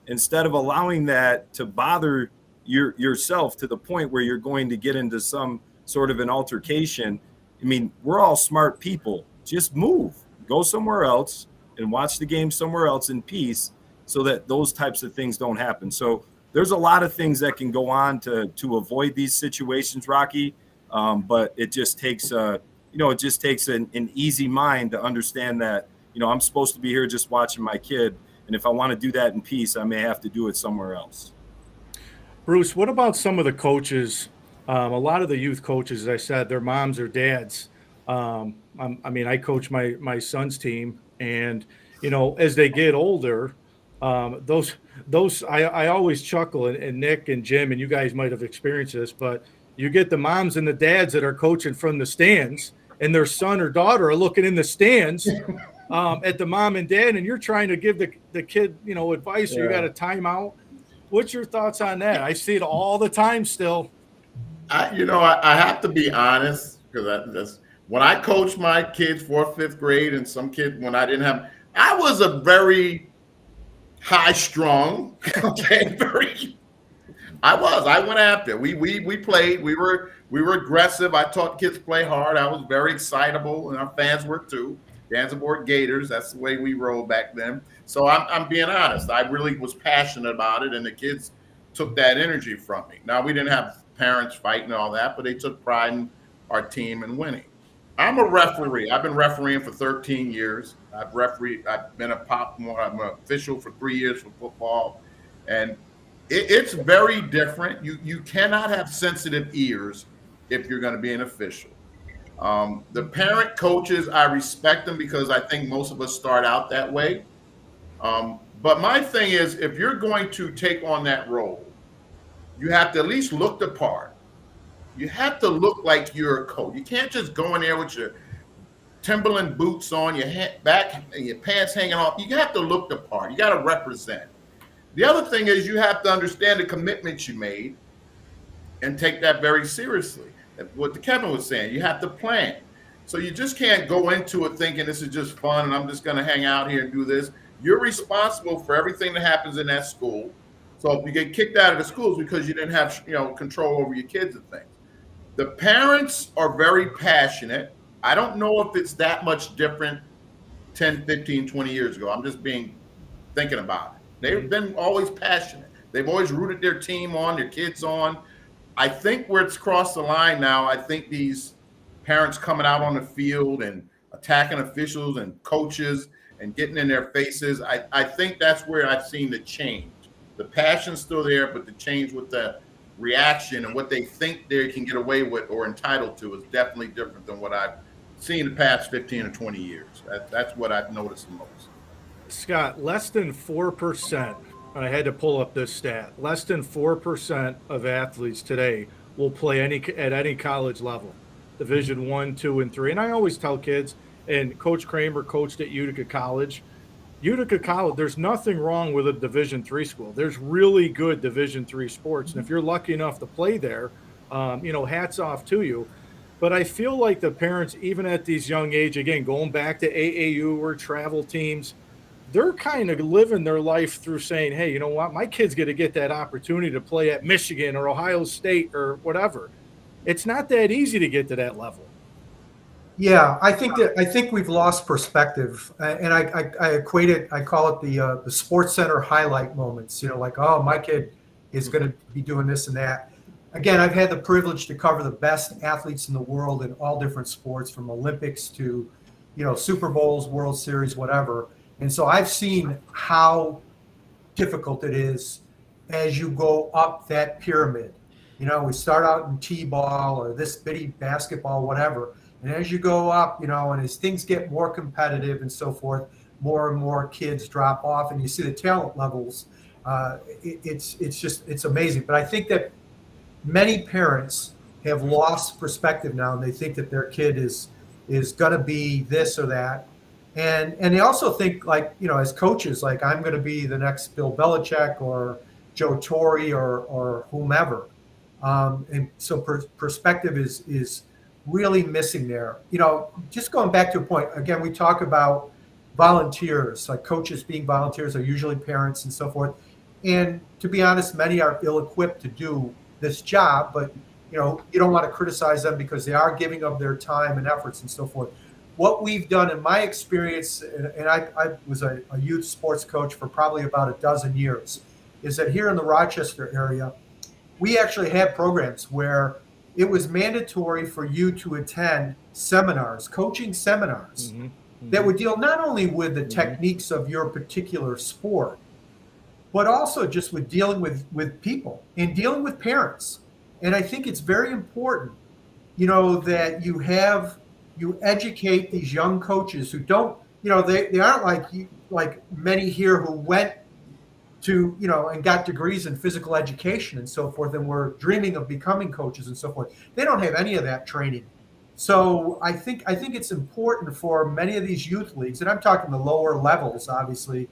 instead of allowing that to bother yourself to the point where you're going to get into some sort of an altercation? I mean, we're all smart people. Just move, go somewhere else and watch the game somewhere else in peace so that those types of things don't happen. So there's a lot of things that can go on to avoid these situations, Rocky. But it just takes an easy mind to understand that, I'm supposed to be here just watching my kid. And if I want to do that in peace, I may have to do it somewhere else. Bruce, what about some of the coaches? A lot of the youth coaches, as I said, their moms or dads. I coach my son's team, and as they get older, I always chuckle, and Nick and Jim and you guys might have experienced this, but you get the moms and the dads that are coaching from the stands, and their son or daughter are looking in the stands at the mom and dad, and you're trying to give the kid advice, or you got a timeout. What's your thoughts on that? I see it all the time still. I have to be honest, because when I coached my kids 4th, 5th grade, and some kids when I didn't have, I was a very high strung, okay, I went after it. We played, we were aggressive. I taught kids to play hard. I was very excitable, and our fans were too. Gansevoort Gators, that's the way we rolled back then. So I'm being honest. I really was passionate about it, and the kids took that energy from me. Now, we didn't have parents fighting and all that, but they took pride in our team and winning. I'm a referee. I've been refereeing for 13 years. I've been I'm an official for 3 years for football, and it's very different. You cannot have sensitive ears if you're going to be an official. The parent coaches, I respect them because I think most of us start out that way. But my thing is, if you're going to take on that role, you have to at least look the part. You have to look like you're a coach. You can't just go in there with your Timberland boots on, your back and your pants hanging off. You have to look the part. You got to represent. The other thing is you have to understand the commitments you made and take that very seriously. What Kevin was saying, you have to plan. So you just can't go into it thinking this is just fun and I'm just going to hang out here and do this. You're responsible for everything that happens in that school. So if you get kicked out of the schools because you didn't have control over your kids and things. The parents are very passionate. I don't know if it's that much different 10, 15, 20 years ago. I'm just thinking about it. They've been always passionate. They've always rooted their team on, their kids on. I think where it's crossed the line now, I think these parents coming out on the field and attacking officials and coaches and getting in their faces, I think that's where I've seen the change. The passion's still there, but the change with the reaction and what they think they can get away with or entitled to is definitely different than what I've seen the past 15 or 20 years. That's what I've noticed the most. Scott, less than 4%, I had to pull up this stat, less than 4% of athletes today will play at any college level, Division 1, 2, and 3. And I always tell kids, and Coach Kramer coached at Utica College, there's nothing wrong with a Division 3 school. There's really good Division 3 sports. And if you're lucky enough to play there, hats off to you. But I feel like the parents, even at these young age, again, going back to AAU or travel teams, they're kind of living their life through saying, hey, you know what? My kid's going to get that opportunity to play at Michigan or Ohio State or whatever. It's not that easy to get to that level. Yeah, I think we've lost perspective, and I equate it. I call it the Sports Center highlight moments. Like, oh, my kid is going to be doing this and that. Again, I've had the privilege to cover the best athletes in the world in all different sports, from Olympics to, Super Bowls, World Series, whatever. And so I've seen how difficult it is as you go up that pyramid. We start out in t-ball or this bitty basketball, whatever. And as you go up, and as things get more competitive and so forth, more and more kids drop off, and you see the talent levels. It's amazing. But I think that many parents have lost perspective now, and they think that their kid is going to be this or that. And they also think, like, as coaches, like, I'm going to be the next Bill Belichick or Joe Torre or whomever. And so perspective is really missing there. Just going back to a point, again, we talk about volunteers, like coaches being volunteers are usually parents and so forth. And to be honest, many are ill-equipped to do this job, but you don't want to criticize them because they are giving up their time and efforts and so forth. What we've done in my experience, and I was a youth sports coach for probably about a dozen years, is that here in the Rochester area, we actually had programs where it was mandatory for you to attend seminars, coaching seminars, that would deal not only with the techniques of your particular sport, but also just with dealing with people and dealing with parents. And I think it's very important, that you educate these young coaches who don't, they aren't like many here who went to, and got degrees in physical education and so forth, and were dreaming of becoming coaches and so forth. They don't have any of that training. So I think it's important for many of these youth leagues, and I'm talking the lower levels, obviously,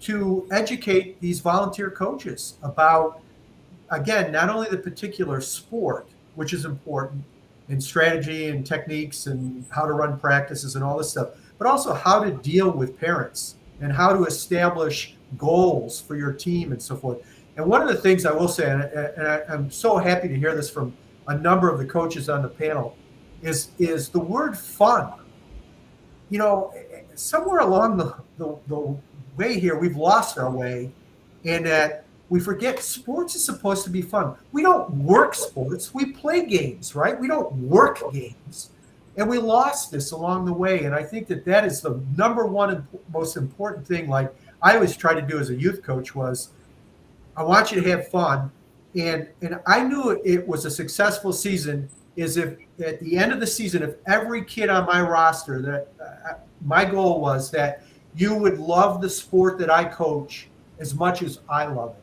to educate these volunteer coaches about, again, not only the particular sport, which is important, and strategy and techniques and how to run practices and all this stuff, but also how to deal with parents and how to establish goals for your team and so forth. And one of the things I will say, and I'm so happy to hear this from a number of the coaches on the panel, is the word fun. Somewhere along the way here, we've lost our way, and that we forget sports is supposed to be fun. We don't work sports, we play games, right? We don't work games. And we lost this along the way. And I think that is the number one and most important thing. Like I always try to do as a youth coach was, I want you to have fun. And I knew it was a successful season is if at the end of the season, if every kid on my roster, that my goal was that you would love the sport that I coach as much as I love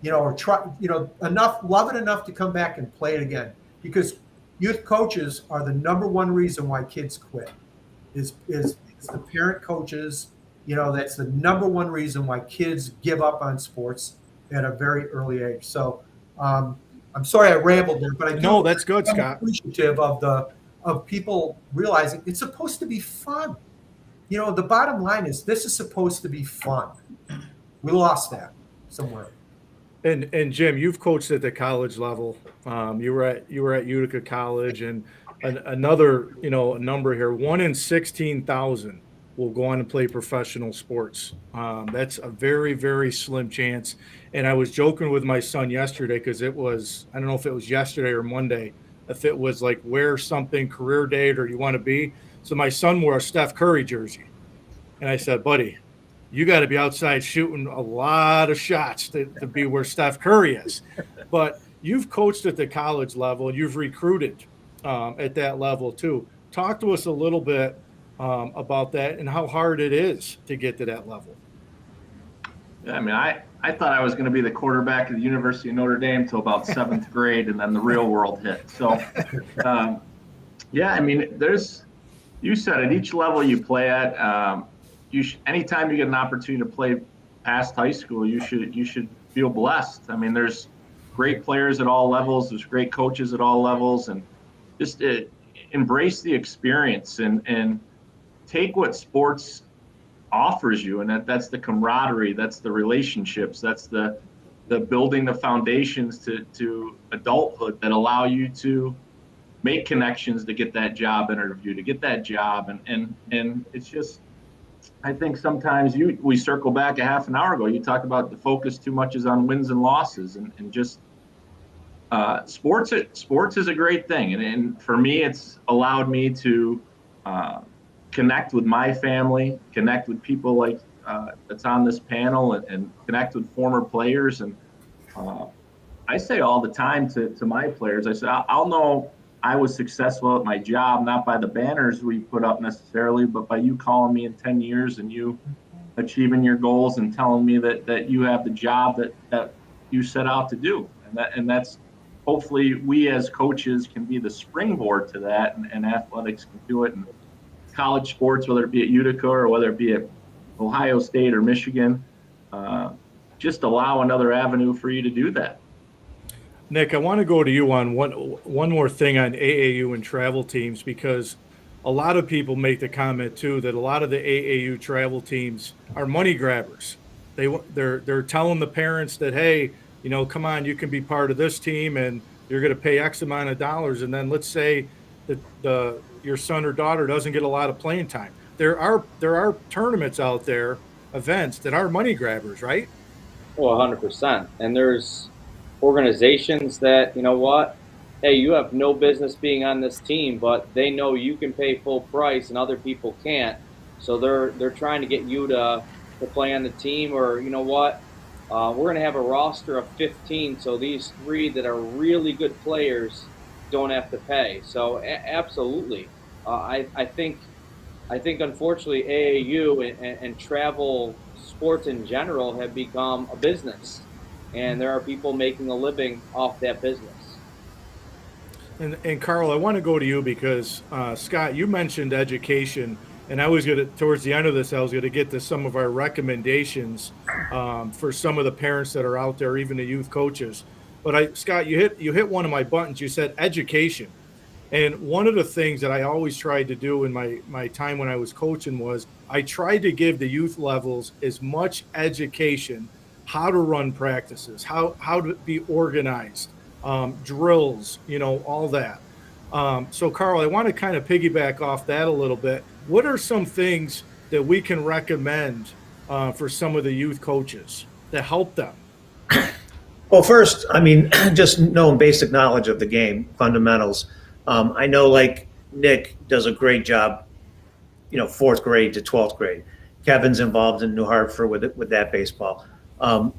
it, or try, love it enough to come back and play it again. Because youth coaches are the number one reason why kids quit is the parent coaches. That's the number one reason why kids give up on sports at a very early age. So I'm sorry I rambled there, but No, that's good, Scott. Appreciative of people realizing it's supposed to be fun. The bottom line is this is supposed to be fun. We lost that somewhere. And Jim, you've coached at the college level. You were at Utica College, and another number here: 1 in 16,000 will go on and play professional sports. That's a very, very slim chance. And I was joking with my son yesterday because I don't know if it was yesterday or Monday, if it was like wear something, career date, or you want to be. So my son wore a Steph Curry jersey, and I said, buddy, you got to be outside shooting a lot of shots to be where Steph Curry is. But you've coached at the college level, and you've recruited at that level too. Talk to us a little bit about that and how hard it is to get to that level. Yeah, I mean, I thought I was going to be the quarterback at the University of Notre Dame till about 7th grade, and then the real world hit. So, yeah, I mean, you said at each level you play at, anytime you get an opportunity to play past high school, you should feel blessed. I mean, there's great players at all levels. There's great coaches at all levels, and just embrace the experience and take what sports offers you, and that's the camaraderie, that's the relationships, that's the building the foundations to adulthood that allow you to make connections to get that job interview, to get that job, and it's just, I think sometimes we circle back a half an hour ago, you talked about the focus too much is on wins and losses, and just sports is a great thing, and for me it's allowed me to connect with my family, connect with people like that's on this panel, and connect with former players. And I say all the time to my players, I say, I'll know I was successful at my job, not by the banners we put up necessarily, but by you calling me in 10 years and you achieving your goals and telling me that you have the job that you set out to do. And that's hopefully we as coaches can be the springboard to that, and athletics can do it. And college sports, whether it be at Utica or whether it be at Ohio State or Michigan, just allow another avenue for you to do that. Nick, I want to go to you on one more thing on AAU and travel teams, because a lot of people make the comment too that a lot of the AAU travel teams are money grabbers. They're telling the parents that, hey, come on, you can be part of this team and you're going to pay X amount of dollars, and then let's say that your son or daughter doesn't get a lot of playing time. There are tournaments out there, events that are money grabbers, right? Well, 100%. And there's organizations that, you know what, hey, you have no business being on this team, but they know you can pay full price and other people can't. So they're trying to get you to play on the team, or you know what, we're going to have a roster of 15, so these three that are really good players don't have to pay. So absolutely, I think unfortunately AAU and travel sports in general have become a business, and there are people making a living off that business. And Carl, I want to go to you because Scott, you mentioned education, and I was going to, towards the end of this, I was going to get to some of our recommendations for some of the parents that are out there, even the youth coaches. But Scott, you hit one of my buttons. You said education. And one of the things that I always tried to do in my time when I was coaching was I tried to give the youth levels as much education, how to run practices, how to be organized, drills, all that. So Carl, I want to kind of piggyback off that a little bit. What are some things that we can recommend for some of the youth coaches to help them? Well, first, I mean, just knowing basic knowledge of the game, fundamentals. I know, like, Nick does a great job, fourth grade to 12th grade. Kevin's involved in New Hartford with that baseball.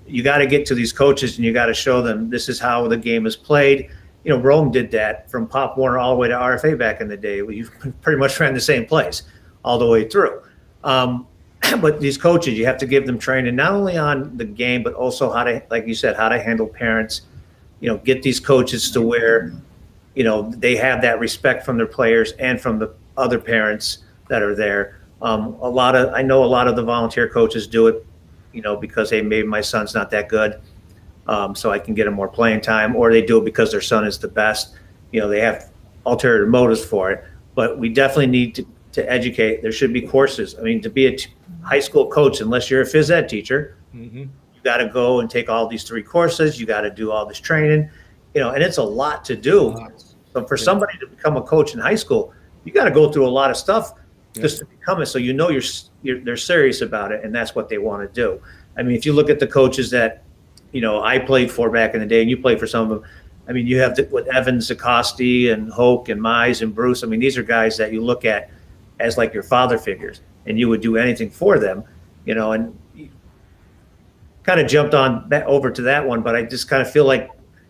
You got to get to these coaches and you got to show them this is how the game is played. Rome did that from Pop Warner all the way to RFA back in the day. We pretty much ran the same place all the way through. But these coaches, you have to give them training not only on the game, but also how to, like you said, how to handle parents. Get these coaches to where, they have that respect from their players and from the other parents that are there. I know a lot of the volunteer coaches do it, because, hey, maybe my son's not that good, so I can get him more playing time, or they do it because their son is the best. They have ulterior motives for it. But we definitely need to educate. There should be courses. I mean, to be a high school coach, unless you're a phys ed teacher, you got to go and take all these 3 courses. You got to do all this training, and it's a lot to do. So for somebody to become a coach in high school, you got to go through a lot of stuff just to become it. So they're serious about it, and that's what they want to do. I mean, if you look at the coaches that I played for back in the day, and you played for some of them. I mean, you have with Evans, Acosti, and Hoke, and Mize, and Bruce. I mean, these are guys that you look at as like your father figures, and you would do anything for them, and kind of jumped on that over to that one. But I just kind of feel like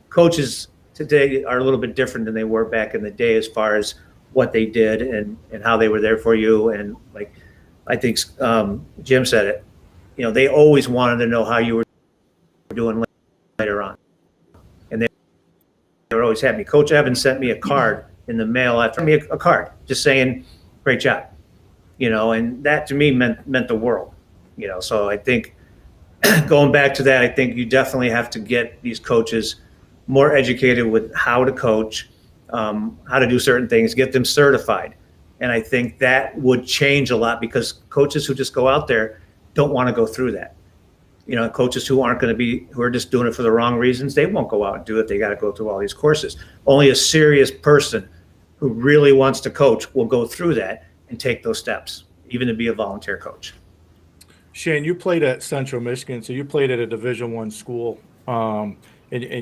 coaches today are a little bit different than they were back in the day as far as what they did and how they were there for you. And like, I think Jim said it, they always wanted to know how you were doing later on. And they were always happy. Coach Evans sent me a card in the mail after me, a card just saying, great job, and that to me meant the world, so I think going back to that, I think you definitely have to get these coaches more educated with how to coach, how to do certain things, get them certified. And I think that would change a lot because coaches who just go out there don't want to go through that. Coaches who are just doing it for the wrong reasons, they won't go out and do it. They got to go through all these courses. Only a serious person who really wants to coach will go through that and take those steps, even to be a volunteer coach. Shane, you played at Central Michigan, so you played at a Division I school, and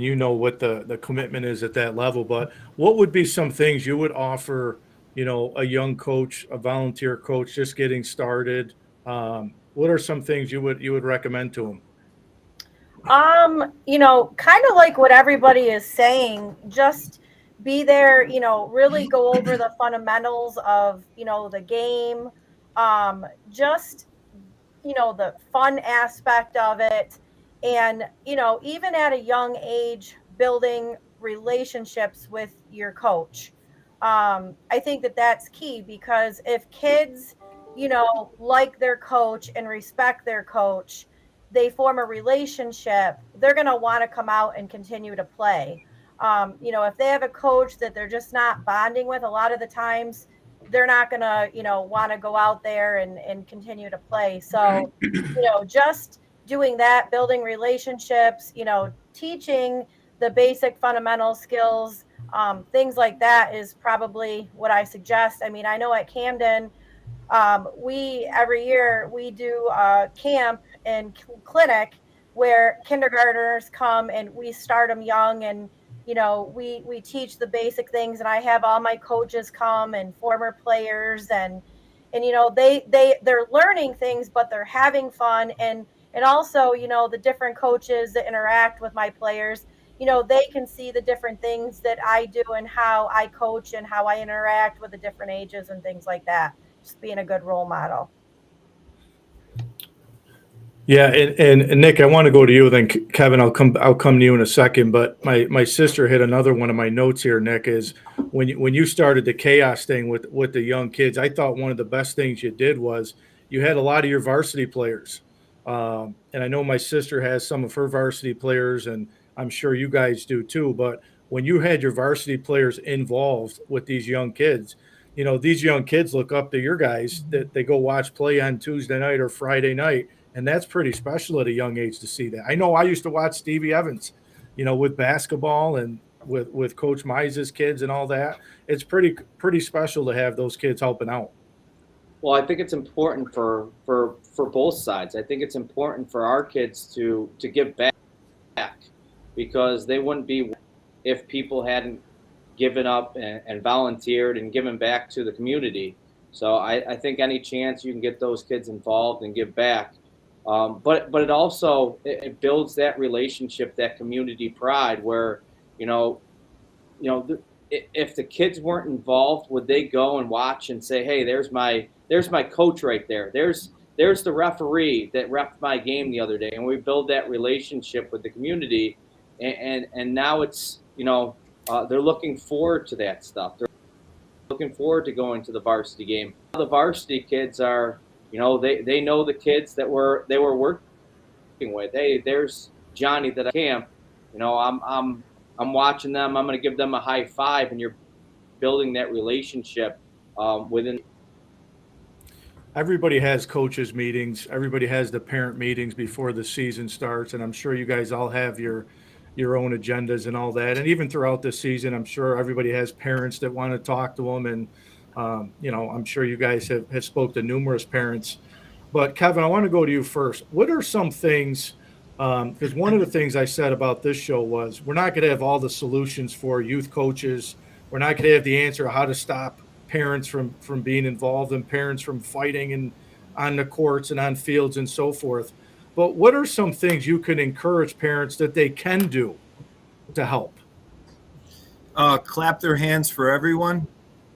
you know what the commitment is at that level. But what would be some things you would offer, a young coach, a volunteer coach just getting started? What are some things you would recommend to them? Kind of like what everybody is saying, just be there, really go over the fundamentals of, the game, just, the fun aspect of it. And, even at a young age, building relationships with your coach. I think that that's key because if kids, like their coach and respect their coach, they form a relationship, they're going to want to come out and continue to play. If they have a coach that they're just not bonding with, a lot of the times they're not going to, want to go out there and continue to play. So, just doing that, building relationships, teaching the basic fundamental skills, things like that is probably what I suggest. I mean, I know at Camden, every year we do a camp and clinic where kindergartners come and we start them young, and we teach the basic things, and I have all my coaches come and former players, and they're learning things, but they're having fun, and also the different coaches that interact with my players, they can see the different things that I do and how I coach and how I interact with the different ages and things like that, just being a good role model. Yeah, and Nick, I want to go to you. Then Kevin, I'll come to you in a second. But my sister hit another one of my notes here. Nick, is when you started the chaos thing with the young kids, I thought one of the best things you did was you had a lot of your varsity players, and I know my sister has some of her varsity players, and I'm sure you guys do too. But when you had your varsity players involved with these young kids, these young kids look up to your guys that they go watch play on Tuesday night or Friday night. And that's pretty special at a young age to see that. I know I used to watch Stevie Evans, with basketball and with Coach Mize's kids and all that. It's pretty special to have those kids helping out. Well, I think it's important for both sides. I think it's important for our kids to give back, because they wouldn't be if people hadn't given up and volunteered and given back to the community. So I think any chance you can get those kids involved and give back. But it also it builds that relationship, that community pride, where if the kids weren't involved, would they go and watch and say, hey, there's my coach right there, there's the referee that reffed my game the other day, and we build that relationship with the community, and now it's they're looking forward to that stuff. They're looking forward to going to the varsity game. The varsity kids are. They know the kids that they were working with. Hey, there's Johnny that I camp. I'm watching them. I'm going to give them a high five, and you're building that relationship within. Everybody has coaches meetings. Everybody has the parent meetings before the season starts, and I'm sure you guys all have your own agendas and all that. And even throughout the season, I'm sure everybody has parents that want to talk to them, and I'm sure you guys have spoke to numerous parents. But Kevin, I want to go to you first. What are some things, because one of the things I said about this show was we're not going to have all the solutions for youth coaches. We're not going to have the answer how to stop parents from being involved and parents from fighting and on the courts and on fields and so forth. But what are some things you can encourage parents that they can do to help? Clap their hands for everyone,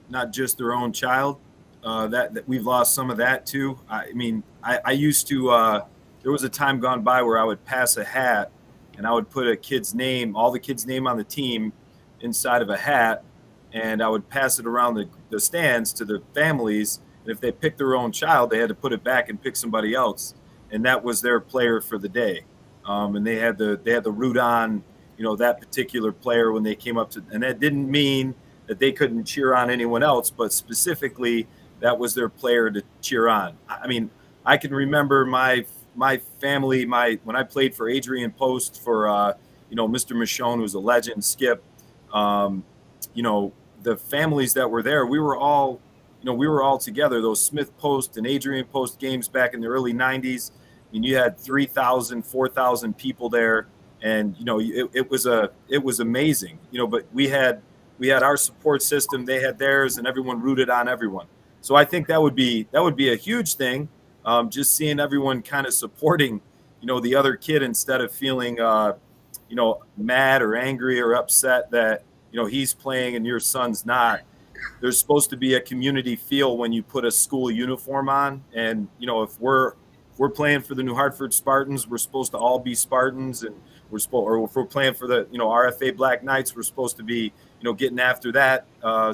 not just their own child. That we've lost some of that too. I mean, I used to. There was a time gone by where I would pass a hat, and I would put a kid's name, all the kids' name on the team, inside of a hat, and I would pass it around the stands to the families. And if they picked their own child, they had to put it back and pick somebody else, and that was their player for the day. And they had to root on, that particular player when they came up to, and that didn't mean that they couldn't cheer on anyone else, but specifically that was their player to cheer on. I mean, I can remember my family, when I played for Adrian Post for, Mr. Michonne, who's a legend, Skip, the families that were there, we were all together. Those Smith Post and Adrian Post games back in the early 90s, I mean, you had 3,000, 4,000 people there, and it was amazing. But we had our support system, they had theirs, and everyone rooted on everyone. So I think that would be a huge thing. Just seeing everyone kind of supporting, the other kid instead of feeling, mad or angry or upset that, he's playing and your son's not. There's supposed to be a community feel when you put a school uniform on. And, if we're playing for the New Hartford Spartans, we're supposed to all be Spartans, and or if we're playing for the, RFA Black Knights, we're supposed to be, getting after that.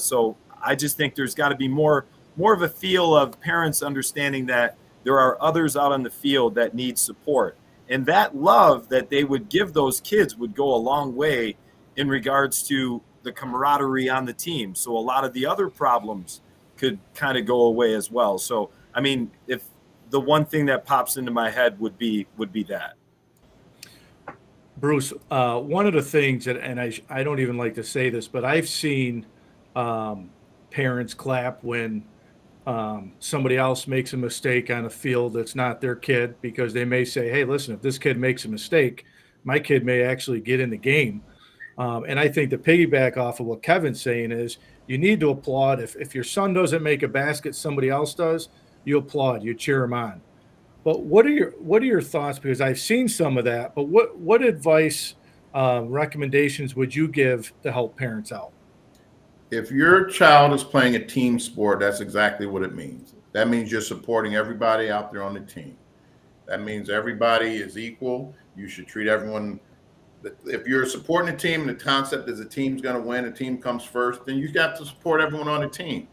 So I just think there's got to be more of a feel of parents understanding that there are others out on the field that need support. And that love that they would give those kids would go a long way in regards to the camaraderie on the team. So a lot of the other problems could kind of go away as well. So, I mean, if the one thing that pops into my head would be that. Bruce, one of the things that, and I don't even like to say this, but I've seen parents clap when somebody else makes a mistake on a field that's not their kid, because they may say, hey, listen, if this kid makes a mistake, my kid may actually get in the game. And I think to piggyback off of what Kevin's saying is you need to applaud. If your son doesn't make a basket, somebody else does, you applaud, you cheer him on. But what are your thoughts? Because I've seen some of that, but what advice, recommendations would you give to help parents out? If your child is playing a team sport, that's exactly what it means. That means you're supporting everybody out there on the team. That means everybody is equal. You should treat everyone. If you're supporting a team and the concept is the team's going to win, the team comes first, then you got to support everyone on the team.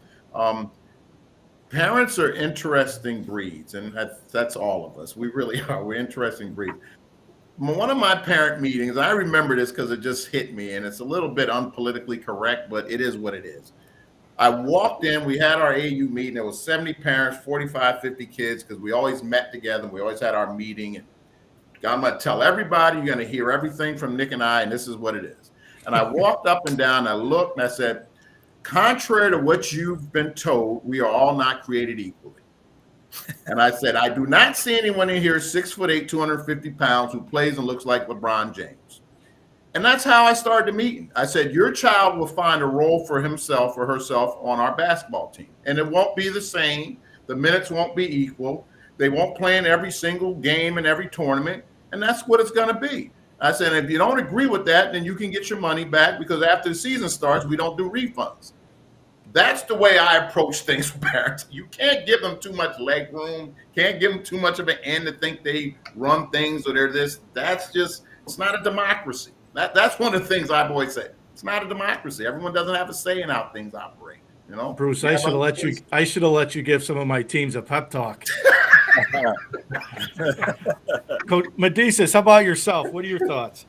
Parents are interesting breeds, and that's all of us. We really are. We're interesting breeds. One of my parent meetings, I remember this because it just hit me, and it's a little bit unpolitically correct, but it is what it is. I walked in, we had our AU meeting. There was 70 parents, 45, 50 kids, because we always met together. We always had our meeting. And I'm going to tell everybody, you're going to hear everything from Nick and I, and this is what it is. And I walked up and down, I looked, and I said, contrary to what you've been told, we are all not created equally. And I said, I do not see anyone in here 6'8", 250 pounds who plays and looks like LeBron James. And that's how I started the meeting. I said, your child will find a role for himself or herself on our basketball team. And it won't be the same. The minutes won't be equal. They won't play in every single game in every tournament. And that's what it's going to be. I said, if you don't agree with that, then you can get your money back, because after the season starts, we don't do refunds. That's the way I approach things with parents. You can't give them too much leg room. Can't give them too much of an end to think they run things or they're this. That's just, it's not a democracy. That's one of the things I've always said. It's not a democracy. Everyone doesn't have a say in how things operate. You know, Bruce, I should have let you give some of my teams a pep talk. Coach Medicis, how about yourself? What are your thoughts?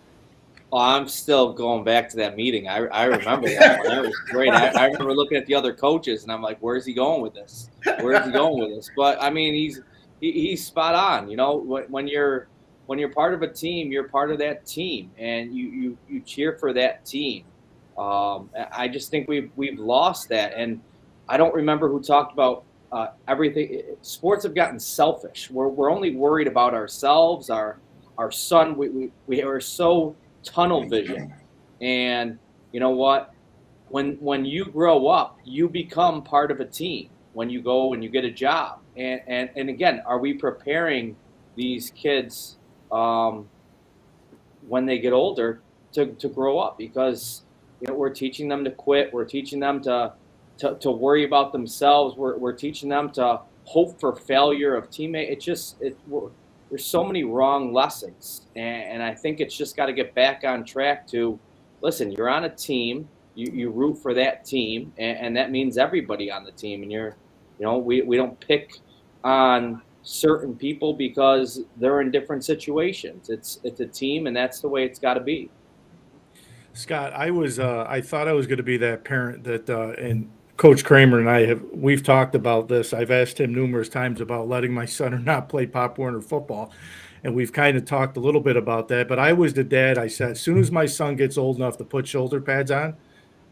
Oh, I'm still going back to that meeting. I remember that one. That was great. I remember looking at the other coaches, and I'm like, where's he going with this? Where's he going with this? But I mean, he's spot on. You know, when you're part of a team, you're part of that team, and you cheer for that team. I just think we've lost that, and I don't remember who talked about everything. Sports have gotten selfish. We're only worried about ourselves, our son. We are so tunnel vision. And you know what? When you grow up, you become part of a team when you go and you get a job. And again, are we preparing these kids when they get older to grow up? Because you know, we're teaching them to quit. We're teaching them to worry about themselves. We're teaching them to hope for failure of teammates. There's so many wrong lessons. And I think it's just got to get back on track to, listen, you're on a team, you root for that team, and that means everybody on the team. And we don't pick on certain people because they're in different situations. It's a team, and that's the way it's got to be. Scott, I thought I was going to be that parent that, and Coach Kramer and we've talked about this. I've asked him numerous times about letting my son or not play Pop Warner football. And we've kind of talked a little bit about that, but I was the dad. I said, as soon as my son gets old enough to put shoulder pads on,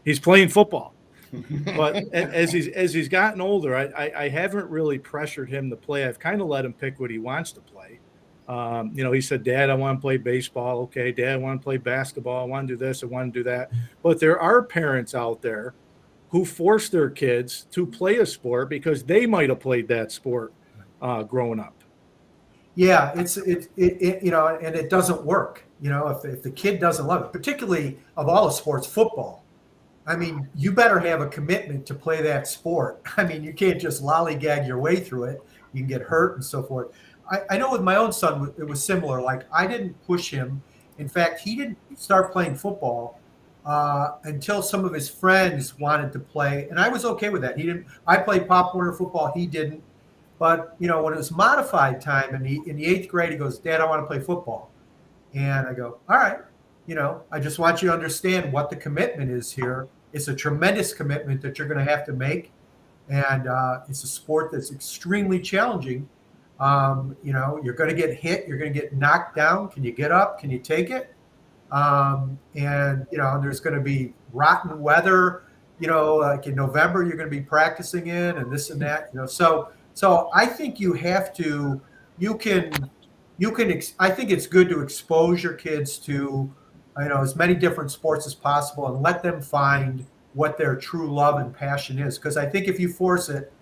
he's playing football. But as he's gotten older, I haven't really pressured him to play. I've kind of let him pick what he wants to play. He said, Dad, I want to play baseball. Okay, Dad, I want to play basketball. I want to do this. I want to do that. But there are parents out there who force their kids to play a sport because they might have played that sport growing up. Yeah, and it doesn't work. You know, if the kid doesn't love it, particularly of all the sports, football. I mean, you better have a commitment to play that sport. I mean, you can't just lollygag your way through it. You can get hurt and so forth. I know with my own son, it was similar. Like, I didn't push him. In fact, he didn't start playing football until some of his friends wanted to play, and I was okay with that. I played Pop Warner football. He didn't. But, when it was modified time in the 8th grade, he goes, Dad, I want to play football. And I go, all right, I just want you to understand what the commitment is here. It's a tremendous commitment that you're going to have to make. And it's a sport that's extremely challenging. You're going to get hit. You're going to get knocked down. Can you get up? Can you take it? And there's going to be rotten weather. like in November, you're going to be practicing in and this and that, So I think you have to, I think it's good to expose your kids to, as many different sports as possible and let them find what their true love and passion is. Because I think if you force it,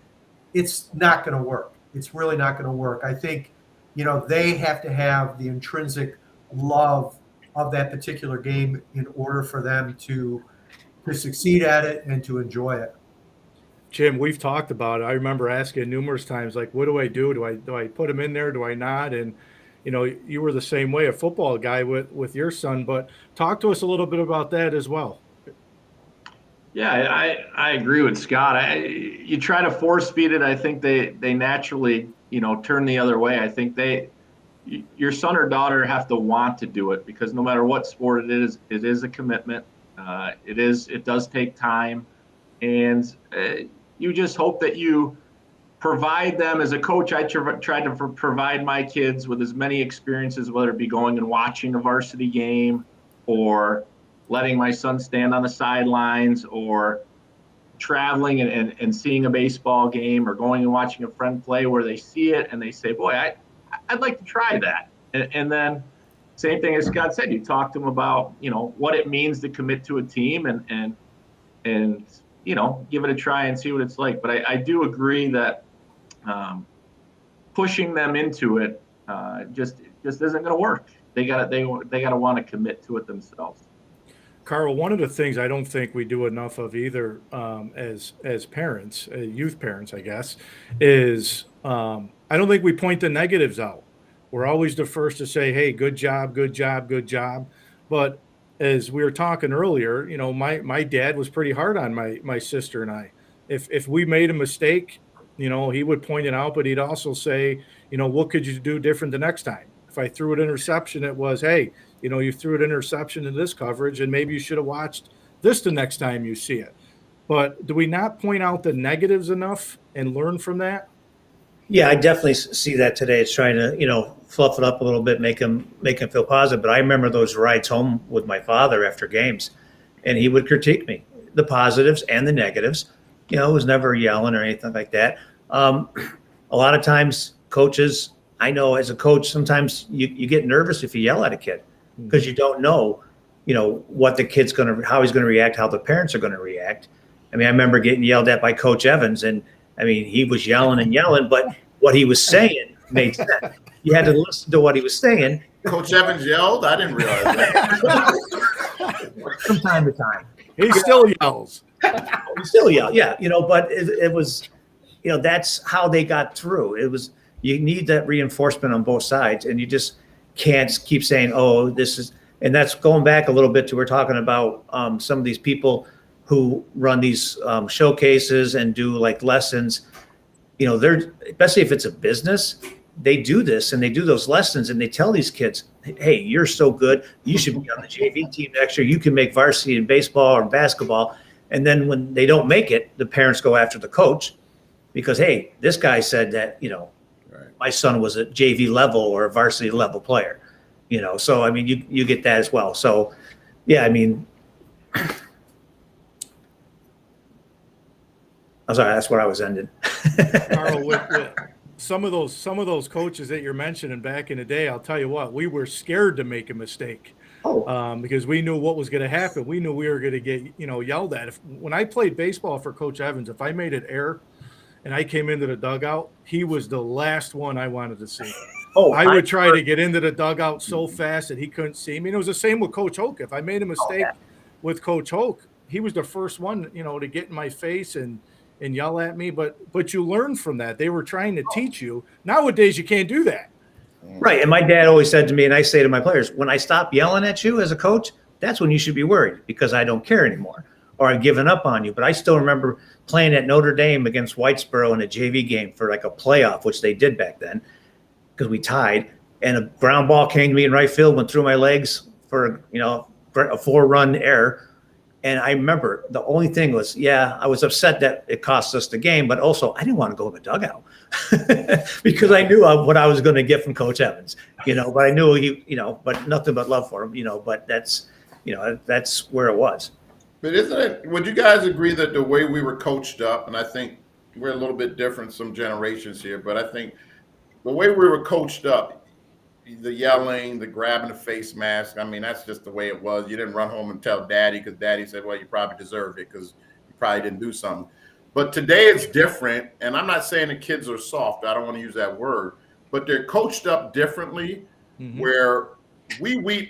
it's not going to work. It's really not going to work. I think, they have to have the intrinsic love of that particular game in order for them to succeed at it and to enjoy it. Jim, we've talked about it. I remember asking numerous times, like, what do I do? Do I put him in there? Do I not? And, you were the same way, a football guy with your son, but talk to us a little bit about that as well. Yeah, I agree with Scott. You try to force feed it. I think they naturally, turn the other way. I think your son or daughter have to want to do it, because no matter what sport it is a commitment. It does take time, and you just hope that you provide them. As a coach, I tried to provide my kids with as many experiences, whether it be going and watching a varsity game, or letting my son stand on the sidelines, or traveling and seeing a baseball game, or going and watching a friend play where they see it and they say, boy, I'd like to try that. And then same thing as Scott said, you talk to them about, what it means to commit to a team and give it a try and see what it's like. But I do agree that pushing them into it just isn't going to work. They gotta want to commit to it themselves. Carl, one of the things I don't think we do enough of either as parents, youth parents, I guess, is I don't think we point the negatives out. We're always the first to say, hey, good job, good job, good job. But as we were talking earlier, my dad was pretty hard on my sister and I. If we made a mistake, he would point it out, but he'd also say, what could you do different the next time? If I threw an interception, it was, hey, you threw an interception in this coverage, and maybe you should have watched this the next time you see it. But do we not point out the negatives enough and learn from that? Yeah, I definitely see that today. It's trying to, fluff it up a little bit, make him feel positive. But I remember those rides home with my father after games, and he would critique me, the positives and the negatives. It was never yelling or anything like that. A lot of times coaches, I know as a coach, sometimes you get nervous if you yell at a kid, because you don't know, what the kid's how he's going to react, how the parents are going to react. I remember getting yelled at by Coach Evans, and he was yelling and yelling, but what he was saying made sense. You had to listen to what he was saying. Coach Evans yelled? I didn't realize that. From time to time. He still yells. He still yells, yeah. But it was, that's how they got through. It was, you need that reinforcement on both sides, and you just can't keep saying, oh, this is, and that's going back a little bit to, we're talking about some of these people who run these showcases and do like lessons, they're, especially if it's a business, they do this and they do those lessons and they tell these kids, hey, you're so good, you should be on the JV team next year, you can make varsity in baseball or basketball. And then when they don't make it, the parents go after the coach because, hey, this guy said that, right, my son was a JV level or a varsity level player, so you get that as well. So yeah, I'm sorry, that's where I was ending. Carl, with some of those coaches that you're mentioning back in the day, I'll tell you what, we were scared to make a mistake. Because we knew what was going to happen. We knew we were going to get, yelled at. When I played baseball for Coach Evans, if I made an error and I came into the dugout, he was the last one I wanted to see. I would try to get into the dugout so fast that he couldn't see me. And it was the same with Coach Hoke. If I made a mistake with Coach Hoke, he was the first one, to get in my face and yell at me. But you learn from that. They were trying to teach you. Nowadays, you can't do that. Right. And my dad always said to me, and I say to my players, when I stop yelling at you as a coach, that's when you should be worried because I don't care anymore or I've given up on you. But I still remember playing at Notre Dame against Whitesboro in a JV game for like a playoff, which they did back then because we tied. And a ground ball came to me in right field, went through my legs for, a 4-run error. And I remember the only thing was, I was upset that it cost us the game, but also I didn't want to go in the dugout because I knew what I was going to get from Coach Evans, but I knew but nothing but love for him, but that's, that's where it was. But isn't it, would you guys agree that the way we were coached up, and I think we're a little bit different some generations here, but I think the way we were coached up, the yelling, the grabbing the face mask, I mean, that's just the way it was. You didn't run home and tell daddy because daddy said, well, you probably deserved it because you probably didn't do something. But today it's different. And I'm not saying the kids are soft. I don't want to use that word, but they're coached up differently where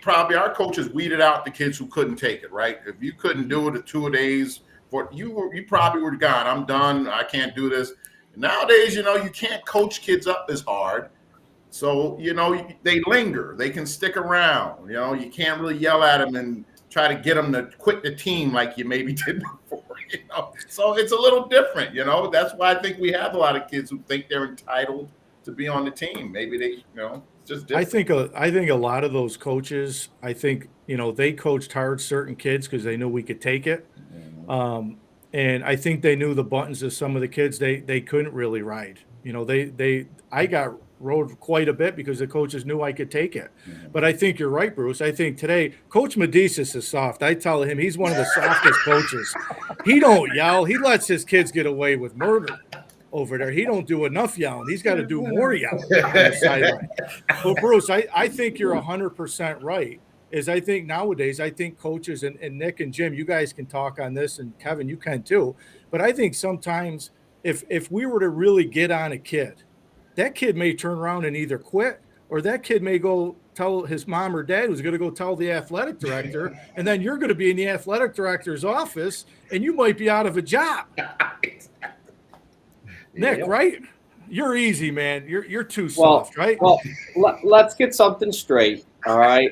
probably our coaches weeded out the kids who couldn't take it, right? If you couldn't do it at 2 days, you probably were gone. I'm done. I can't do this. Nowadays, you can't coach kids up as hard. So, they linger. They can stick around. You can't really yell at them and try to get them to quit the team like you maybe did before, So it's a little different, That's why I think we have a lot of kids who think they're entitled to be on the team. Maybe they, it's just different. I think a lot of those coaches, they coached hard certain kids because they knew we could take it. And I think they knew the buttons of some of the kids they couldn't really ride. I got rode quite a bit because the coaches knew I could take it. But I think you're right, Bruce. I think today Coach Medicis is soft. I tell him he's one of the softest coaches. He don't yell. He lets his kids get away with murder over there. He don't do enough yelling. He's got to do more yelling on the sideline. But Bruce, I think you're 100% right. I think nowadays, coaches and Nick and Jim, you guys can talk on this, and Kevin, you can too. But I think sometimes if we were to really get on a kid, that kid may turn around and either quit, or that kid may go tell his mom or dad who's going to go tell the athletic director, and then you're going to be in the athletic director's office, and you might be out of a job. Nick, right? You're easy, man. You're too soft, right? Well, let's get something straight. All right.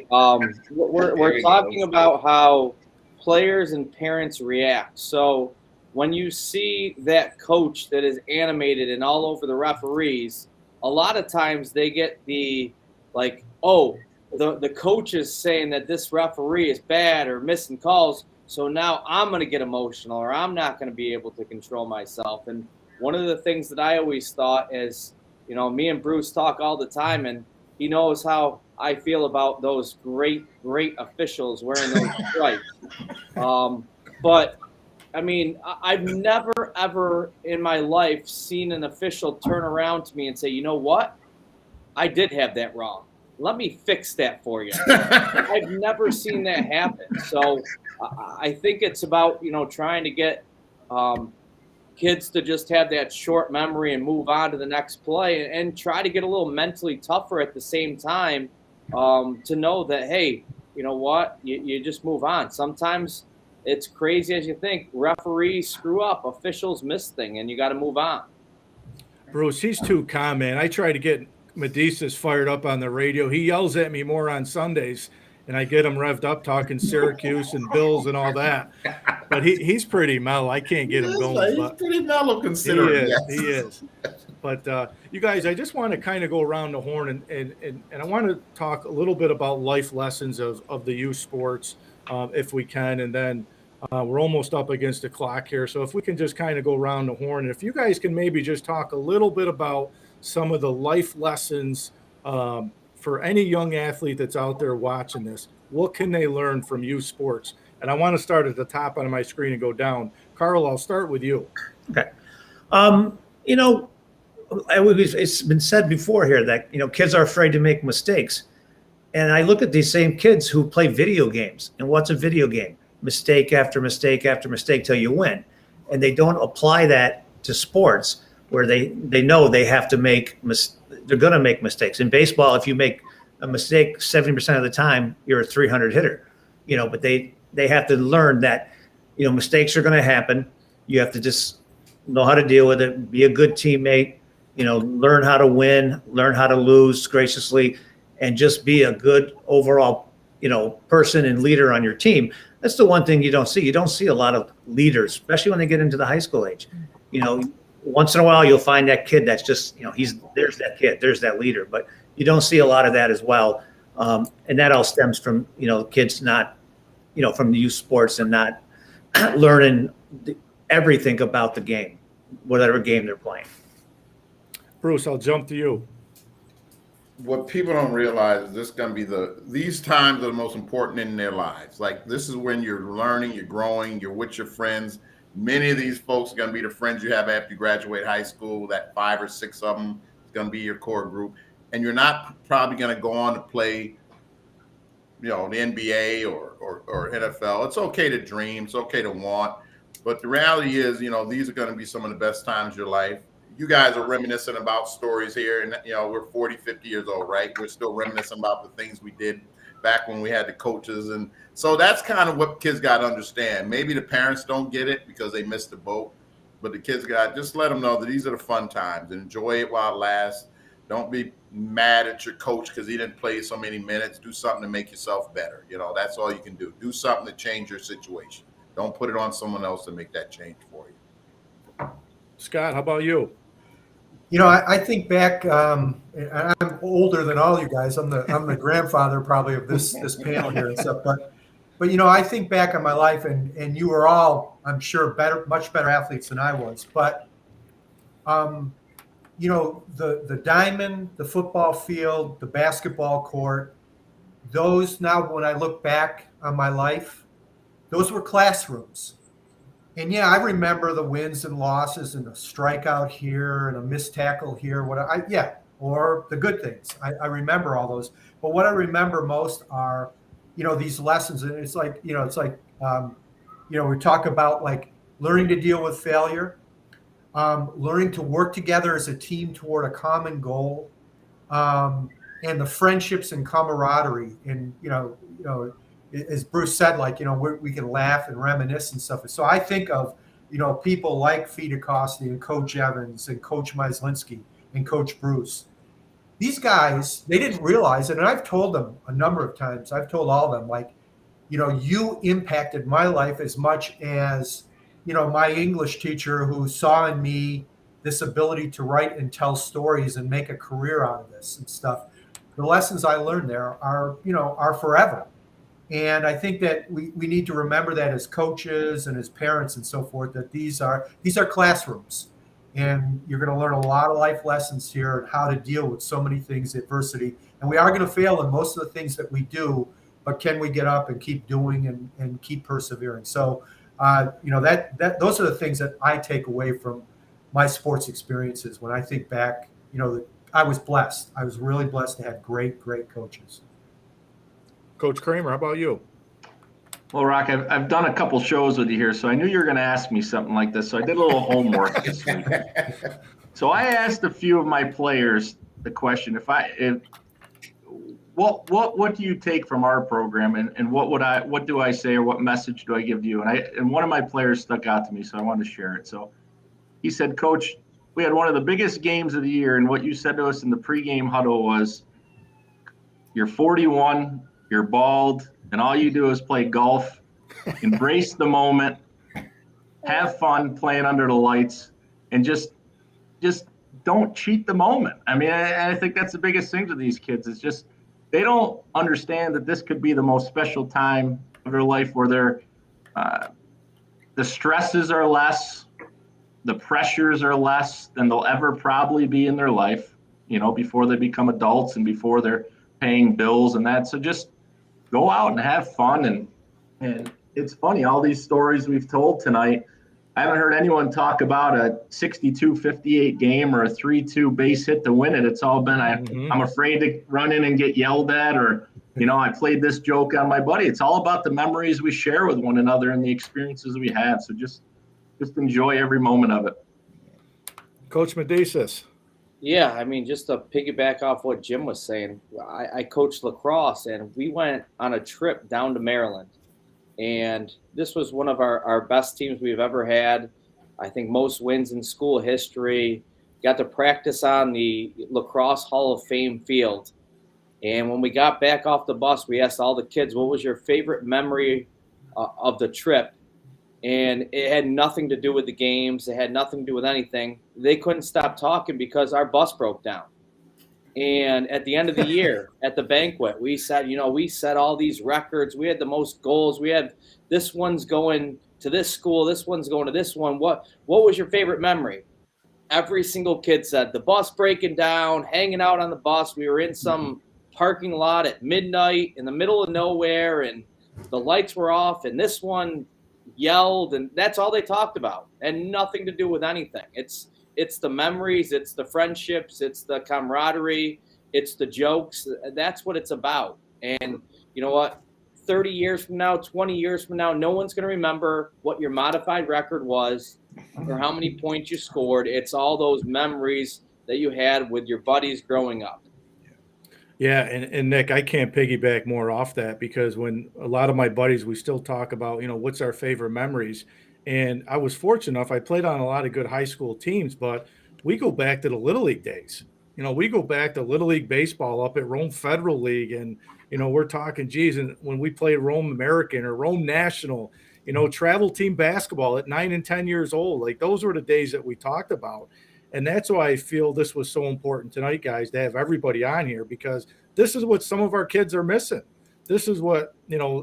We're talking about how players and parents react. So when you see that coach that is animated and all over the referees, a lot of times they get the the coach is saying that this referee is bad or missing calls. So now I'm going to get emotional, or I'm not going to be able to control myself. And one of the things that I always thought is, me and Bruce talk all the time, and he knows how I feel about those great officials wearing those stripes. But I mean, I've never, ever in my life seen an official turn around to me and say, you know what? I did have that wrong. Let me fix that for you. I've never seen that happen. So I think it's about, trying to get kids to just have that short memory and move on to the next play, and try to get a little mentally tougher at the same time, to know that, hey, you know what? You just move on. Sometimes it's crazy as you think. Referees screw up, officials miss things, and you got to move on. Bruce, he's too calm, man. I try to get Medicis fired up on the radio. He yells at me more on Sundays, and I get him revved up talking Syracuse and Bills and all that. But he's pretty mellow. I can't get him going. He's pretty mellow considering. He is. But you guys, I just want to kind of go around the horn, and I want to talk a little bit about life lessons of the youth sports, if we can, and then we're almost up against the clock here. So if we can just kind of go around the horn, and if you guys can maybe just talk a little bit about some of the life lessons for any young athlete that's out there watching this, what can they learn from youth sports? And I want to start at the top of my screen and go down. Carl, I'll start with you. Okay. It's been said before here that, kids are afraid to make mistakes. And I look at these same kids who play video games. And what's a video game? Mistake after mistake after mistake till you win. And they don't apply that to sports, where they know they have to they're going to make mistakes. In baseball, if you make a mistake 70% of the time, you're a 300 hitter, but they have to learn that, mistakes are going to happen. You have to just know how to deal with it, be a good teammate, learn how to win, learn how to lose graciously, and just be a good overall, person and leader on your team. That's the one thing you don't see. You don't see a lot of leaders, especially when they get into the high school age. Once in a while, you'll find that kid that's just, there's that kid, there's that leader, but you don't see a lot of that as well. And that all stems from, kids not, from the youth sports and not learning everything about the game, whatever game they're playing. Bruce, I'll jump to you. what people don't realize is this is going to be these times are the most important in their lives. Like, this is when you're learning, you're growing, you're with your friends. Many of these folks are going to be the friends you have after you graduate high school. That 5 or 6 of them is going to be your core group. And you're not probably going to go on to play, the NBA or NFL. It's okay to dream. It's okay to want. But the reality is, these are going to be some of the best times of your life. You guys are reminiscing about stories here, and we're 40, 50 years old, right? We're still reminiscing about the things we did back when we had the coaches. And so that's kind of what kids got to understand. Maybe the parents don't get it because they missed the boat, but the kids just let them know that these are the fun times and enjoy it while it lasts. Don't be mad at your coach because he didn't play so many minutes. Do something to make yourself better. That's all you can do. Do something to change your situation. Don't put it on someone else to make that change for you. Scott, how about you? I think back, and I'm older than all you guys. I'm the grandfather probably of this panel here and stuff. But I think back on my life, and you were all, I'm sure, much better athletes than I was. But the diamond, the football field, the basketball court, those, now when I look back on my life, those were classrooms. And yeah, I remember the wins and losses and a strikeout here and a missed tackle here. Or the good things. I remember all those. But what I remember most are, these lessons. And it's like, we talk about like learning to deal with failure, learning to work together as a team toward a common goal, and the friendships and camaraderie. And, as Bruce said, like, we can laugh and reminisce and stuff. So I think of, people like Fee DeCoste and Coach Evans and Coach Myslinski and Coach Bruce. These guys, they didn't realize it. And I've told them a number of times, I've told all of them, like, you impacted my life as much as, my English teacher who saw in me this ability to write and tell stories and make a career out of this and stuff. The lessons I learned there are forever. And I think that we need to remember that as coaches and as parents and so forth, that these are classrooms, and you're going to learn a lot of life lessons here and how to deal with so many things, adversity. And we are going to fail in most of the things that we do, but can we get up and keep doing and keep persevering? So, those are the things that I take away from my sports experiences. When I think back, I was blessed. I was really blessed to have great, great coaches. Coach Kramer, how about you? Well, Rock, I've done a couple shows with you here, so I knew you were going to ask me something like this. So I did a little homework this week. So I asked a few of my players the question: what do you take from our program, and what do I say, or what message do I give to you? And one of my players stuck out to me, so I wanted to share it. So he said, Coach, we had one of the biggest games of the year, and what you said to us in the pregame huddle was, "You're 41." You're bald, and all you do is play golf. Embrace the moment, have fun playing under the lights, and just don't cheat the moment. I mean, I think that's the biggest thing to these kids. It's just they don't understand that this could be the most special time of their life, where the stresses are less, the pressures are less than they'll ever probably be in their life, before they become adults and before they're paying bills and that. So just go out and have fun. And it's funny, all these stories we've told tonight, I haven't heard anyone talk about a 62-58 game or a 3-2 base hit to win it. It's all been, I'm afraid to run in and get yelled at, or, I played this joke on my buddy. It's all about the memories we share with one another and the experiences we have. So just enjoy every moment of it. Coach Medicis. Yeah, I mean, just to piggyback off what Jim was saying, I coached lacrosse, and we went on a trip down to Maryland. And this was one of our best teams we've ever had. I think most wins in school history. Got to practice on the Lacrosse Hall of Fame field. And when we got back off the bus, we asked all the kids, what was your favorite memory of the trip? And it had nothing to do with the games. It had nothing to do with anything. They couldn't stop talking because our bus broke down. And at the end of the year, at the banquet, we said, we set all these records. We had the most goals. We had this one's going to this school. This one's going to this one. What was your favorite memory? every single kid said the bus breaking down, hanging out on the bus. We were in some parking lot at midnight in the middle of nowhere, and the lights were off, and this one yelled, and that's all they talked about, and nothing to do with anything. It's the memories, it's the friendships, it's the camaraderie, it's the jokes. That's what it's about. And you know what? 30 years from now, 20 years from now, no one's going to remember what your modified record was or how many points you scored. It's all those memories that you had with your buddies growing up. Yeah, and Nick, I can't piggyback more off that, because when a lot of my buddies, we still talk about, what's our favorite memories. And I was fortunate enough, I played on a lot of good high school teams, but we go back to the Little League days. We go back to Little League baseball up at Rome Federal League, and we're talking, geez, and when we played Rome American or Rome National, travel team basketball at 9 and 10 years old, like those were the days that we talked about. And that's why I feel this was so important tonight, guys, to have everybody on here, because this is what some of our kids are missing. This is what,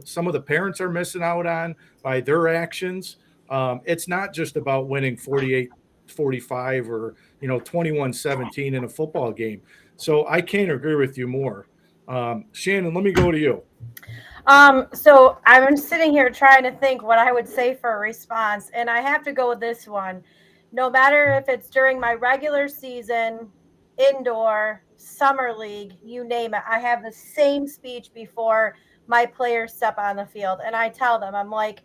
some of the parents are missing out on by their actions. It's not just about winning 48-45 or, 21-17 in a football game. So I can't agree with you more. Shannon, let me go to you. So I'm sitting here trying to think what I would say for a response, and I have to go with this one. No matter if it's during my regular season, indoor, summer league, you name it, I have the same speech before my players step on the field. And I tell them, I'm like,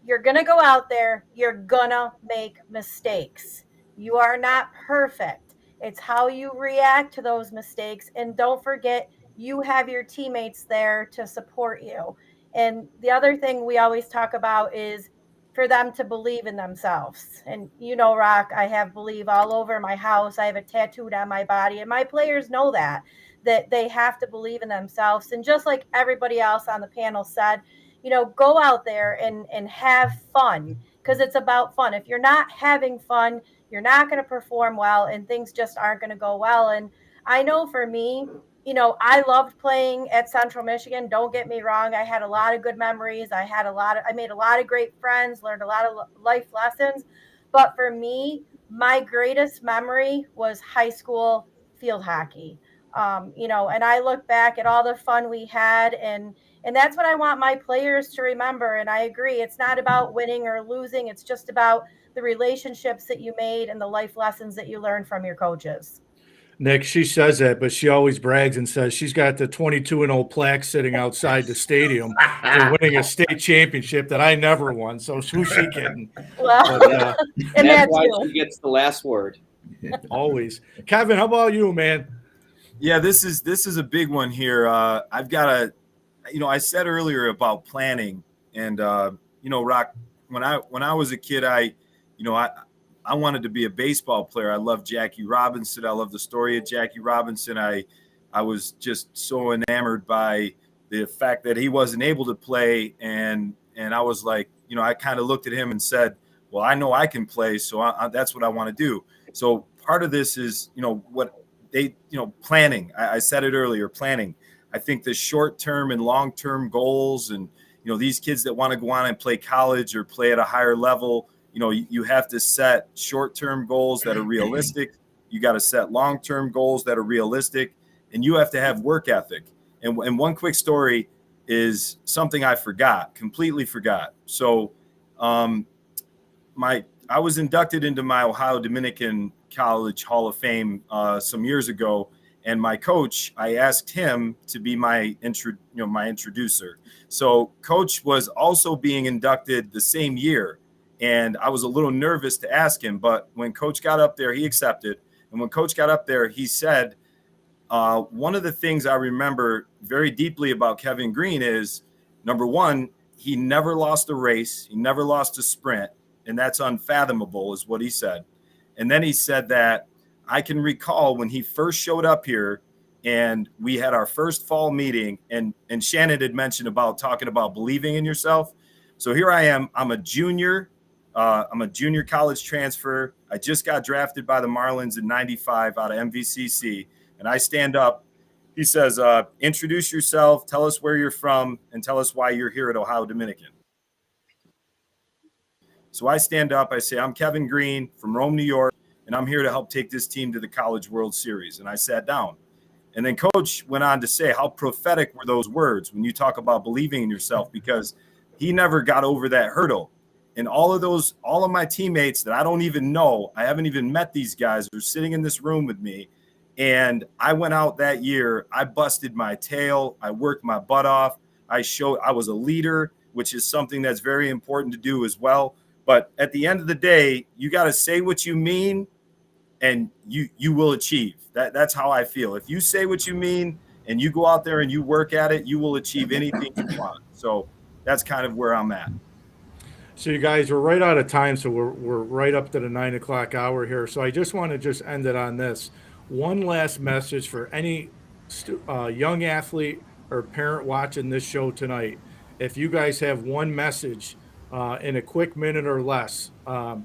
you're going to go out there, you're going to make mistakes. You are not perfect. It's how you react to those mistakes. And don't forget, you have your teammates there to support you. And the other thing we always talk about is for them to believe in themselves. And Rock, I have believe all over my house. I have it tattooed on my body, and my players know that they have to believe in themselves. And just like everybody else on the panel said, go out there and have fun, because it's about fun. If you're not having fun, you're not going to perform well, and things just aren't going to go well. And I know for me, I loved playing at Central Michigan. Don't get me wrong. I had a lot of good memories. I made a lot of great friends, learned a lot of life lessons. But for me, my greatest memory was high school field hockey. And I look back at all the fun we had, and that's what I want my players to remember. And I agree. It's not about winning or losing. It's just about the relationships that you made and the life lessons that you learned from your coaches. Nick, she says that, but she always brags and says she's got the 22-0 plaque sitting outside the stadium for winning a state championship that I never won. So who's she kidding? Well, but, and that's why she gets the last word. Always. Kevin, how about you, man? Yeah, this is a big one here. I've got I said earlier about planning, and Rock, when I was a kid, I wanted to be a baseball player. I loved Jackie Robinson. I love the story of Jackie Robinson. I was just so enamored by the fact that he wasn't able to play. And I was like, I kind of looked at him and said, well, I know I can play. So that's what I want to do. So part of this is, planning. I said it earlier, planning. I think the short-term and long-term goals, and, these kids that want to go on and play college or play at a higher level, you have to set short-term goals that are realistic. You got to set long-term goals that are realistic, and you have to have work ethic. And one quick story is something I completely forgot. So I was inducted into my Ohio Dominican College Hall of Fame some years ago, and my coach, I asked him to be my introducer. So Coach was also being inducted the same year. And I was a little nervous to ask him, but when Coach got up there, he accepted. And when Coach got up there, he said, one of the things I remember very deeply about Kevin Greene is, number one, he never lost a race. He never lost a sprint. And that's unfathomable, is what he said. And then he said that I can recall when he first showed up here and we had our first fall meeting, and Shannon had mentioned about talking about believing in yourself. So here I am. I'm a junior college transfer. I just got drafted by the Marlins in '95 out of MVCC. And I stand up. He says, introduce yourself, tell us where you're from, and tell us why you're here at Ohio Dominican. So I stand up. I say, I'm Kevin Greene from Rome, New York. and I'm here to help take this team to the College World Series. And I sat down. And then Coach went on to say, how prophetic were those words when you talk about believing in yourself, because he never got over that hurdle. And all of my teammates that I don't even know, I haven't even met these guys, are sitting in this room with me. And I went out that year, I busted my tail, I worked my butt off, I was a leader, which is something that's very important to do as well. But at the end of the day, you got to say what you mean, and you will achieve. That's how I feel. If you say what you mean and you go out there and you work at it, you will achieve anything you want. So that's kind of where I'm at. So you guys, we're right out of time, so we're right up to the 9 o'clock hour here. So I just want to end it on this. One last message for any young athlete or parent watching this show tonight. If you guys have one message in a quick minute or less, I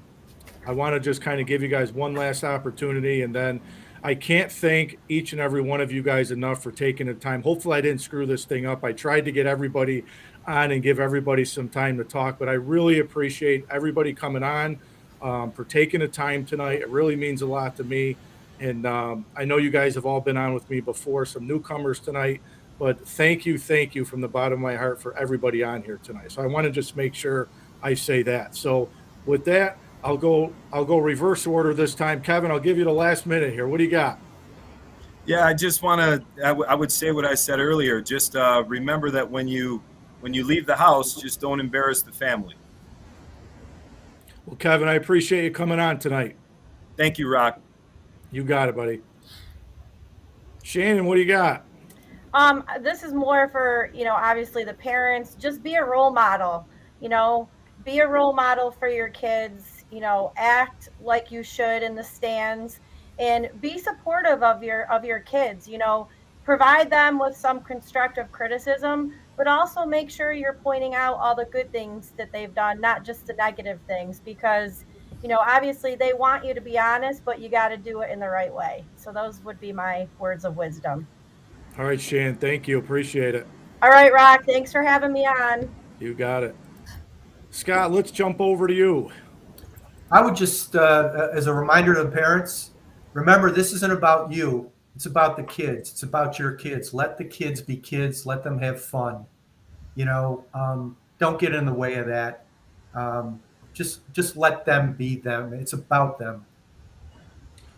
want to just kind of give you guys one last opportunity, and then I can't thank each and every one of you guys enough for taking the time. Hopefully I didn't screw this thing up. I tried to get everybody on and give everybody some time to talk, but I really appreciate everybody coming on, for taking the time tonight. It really means a lot to me. And I know you guys have all been on with me before, some newcomers tonight, but thank you from the bottom of my heart for everybody on here tonight. So I want to just make sure I say that. So with that, I'll go reverse order this time. Kevin, I'll give you the last minute here. What do you got? Yeah, I just want to, I would say what I said earlier. Just remember that when you leave the house, just don't embarrass the family. Well, Kevin, I appreciate you coming on tonight. Thank you, Rock. You got it, buddy. Shannon, what do you got? This is more for, obviously the parents. Just be a role model, be a role model for your kids, act like you should in the stands, and be supportive of your kids, provide them with some constructive criticism, but also make sure you're pointing out all the good things that they've done, not just the negative things, because, obviously they want you to be honest, but you got to do it in the right way. So those would be my words of wisdom. All right, Shannon, thank you. Appreciate it. All right, Rock, thanks for having me on. You got it. Scott, let's jump over to you. I would just, as a reminder to the parents, remember, this isn't about you. It's about the kids. It's about your kids. Let the kids be kids. Let them have fun. Don't get in the way of that. Just let them be them. It's about them.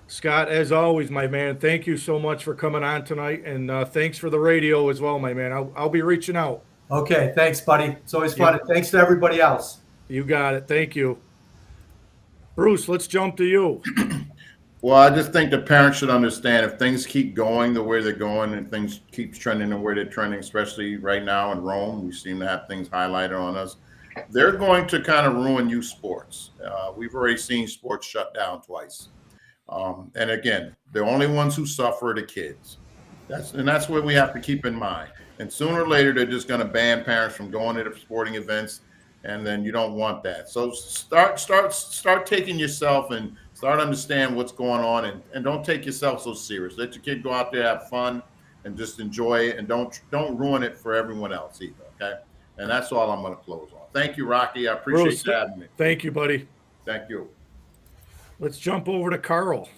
Scott, as always, my man, thank you so much for coming on tonight, and thanks for the radio as well, my man. I'll be reaching out. Okay, thanks, buddy. It's always fun. And thanks to everybody else. You got it. Thank you. Bruce, let's jump to you. Well, I just think the parents should understand, if things keep going the way they're going and things keep trending the way they're trending, especially right now in Rome, we seem to have things highlighted on us. They're going to kind of ruin youth sports. We've already seen sports shut down twice. And again, the only ones who suffer are the kids. That's what we have to keep in mind. And sooner or later, they're just going to ban parents from going to the sporting events, and then you don't want that. So start taking yourself and start understand what's going on, and don't take yourself so serious. Let your kid go out there, have fun, and just enjoy it, and don't ruin it for everyone else either. Okay, and that's all I'm going to close on. Thank you, Rocky. I appreciate Bruce, you having me. Thank you, buddy. Thank you. Let's jump over to Carl.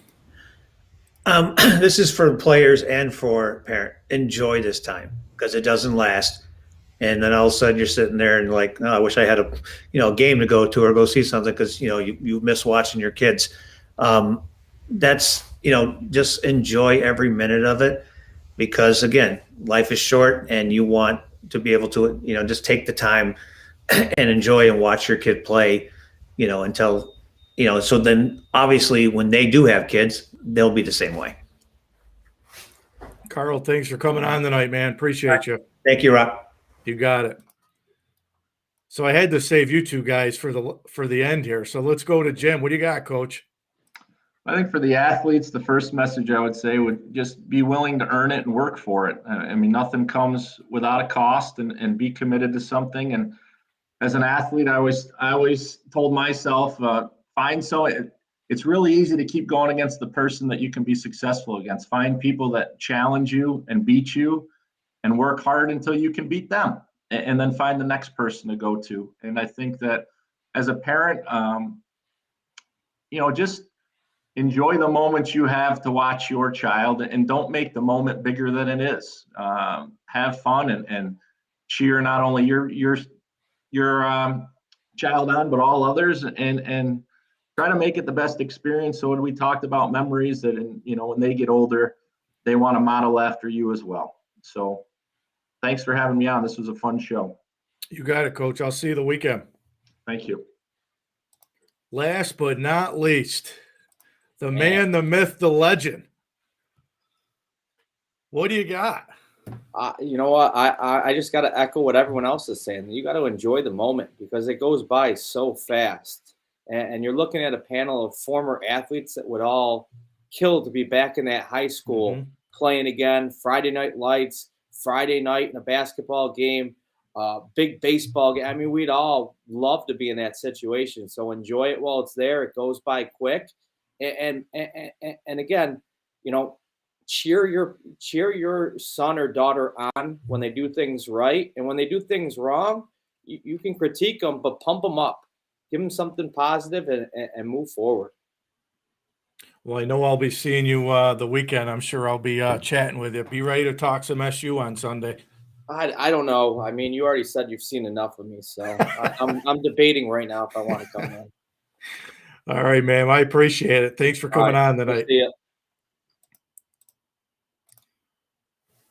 This is for players and for parent. Enjoy this time, because it doesn't last. And then all of a sudden you're sitting there and like, oh, I wish I had a game to go to or go see something, because you miss watching your kids. That's just enjoy every minute of it, because again, life is short and you want to be able to just take the time and enjoy and watch your kid play until so then obviously when they do have kids, they'll be the same way. Carl, thanks for coming on tonight, man. Appreciate you. Thank you, Rock. You got it. So I had to save you two guys for the end here. So let's go to Jim. What do you got, Coach? I think for the athletes, the first message I would say would just be willing to earn it and work for it. I mean, nothing comes without a cost, and be committed to something. And as an athlete, I always told myself, it's really easy to keep going against the person that you can be successful against. Find people that challenge you and beat you, and work hard until you can beat them, and then find the next person to go to. And I think that as a parent, just enjoy the moments you have to watch your child, and don't make the moment bigger than it is. Have fun and cheer not only your child on, but all others, and try to make it the best experience. So when we talked about memories that, when they get older, they want to model after you as well. So thanks for having me on. This was a fun show. You got it, Coach. I'll see you the weekend. Thank you. Last but not least, the man, the myth, the legend. What do you got? You know what? I just got to echo what everyone else is saying. You got to enjoy the moment because it goes by so fast. And you're looking at a panel of former athletes that would all kill to be back in that high school playing again. Friday night lights, Friday night in a basketball game, big baseball game. I mean, we'd all love to be in that situation. So enjoy it while it's there. It goes by quick. And again, cheer your son or daughter on when they do things right, and when they do things wrong, you can critique them, but pump them up, give them something positive, and move forward. Well, I know I'll be seeing you the weekend. I'm sure I'll be chatting with you. Be ready to talk some SU on Sunday. I don't know. I mean, you already said you've seen enough of me, so I'm debating right now if I want to come in. All right, man. I appreciate it. Thanks for coming on tonight. See ya.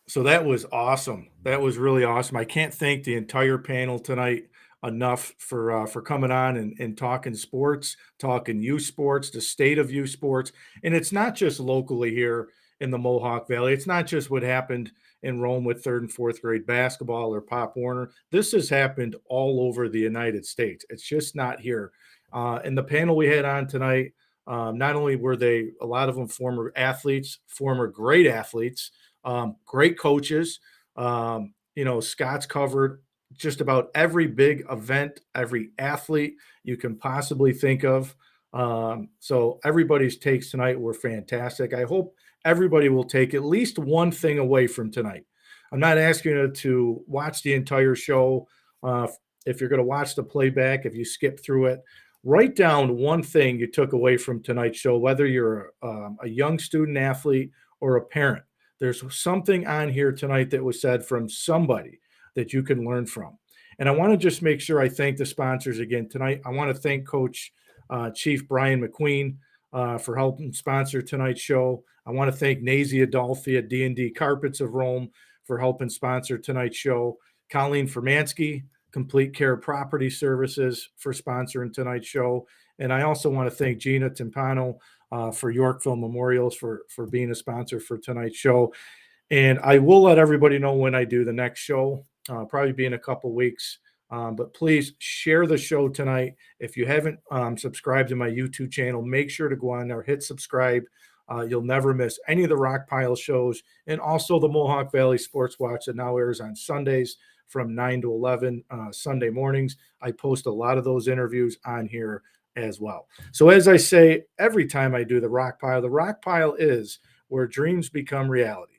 So that was awesome. That was really awesome. I can't thank the entire panel tonight enough for coming on and talking sports, talking youth sports, the state of youth sports. And it's not just locally here in the Mohawk Valley. It's not just what happened in Rome with 3rd and 4th grade basketball or Pop Warner. This has happened all over the United States. It's just not here. And the panel we had on tonight, not only were they, a lot of them former athletes, former great athletes, great coaches. Scott's covered just about every big event, every athlete you can possibly think of. So everybody's takes tonight were fantastic. I hope everybody will take at least one thing away from tonight. I'm not asking you to watch the entire show. If you're going to watch the playback, if you skip through it, write down one thing you took away from tonight's show, whether you're a young student athlete or a parent. There's something on here tonight that was said from somebody that you can learn from. And I want to just make sure I thank the sponsors again tonight. I want to thank Coach Chief Brian McQueen for helping sponsor tonight's show. I want to thank Nazy Adolfi at D&D Carpets of Rome for helping sponsor tonight's show. Colleen Fermansky, Complete Care Property Services, for sponsoring tonight's show. And I also want to thank Gina Timpano for Yorkville Memorials for being a sponsor for tonight's show. And I will let everybody know when I do the next show, probably be in a couple weeks. But please share the show tonight. If you haven't subscribed to my YouTube channel, make sure to go on there, hit subscribe. You'll never miss any of the Rock Pile shows, and also the Mohawk Valley Sports Watch that now airs on Sundays from 9 to 11 Sunday mornings. I post a lot of those interviews on here as well. So as I say every time I do the Rock Pile is where dreams become reality.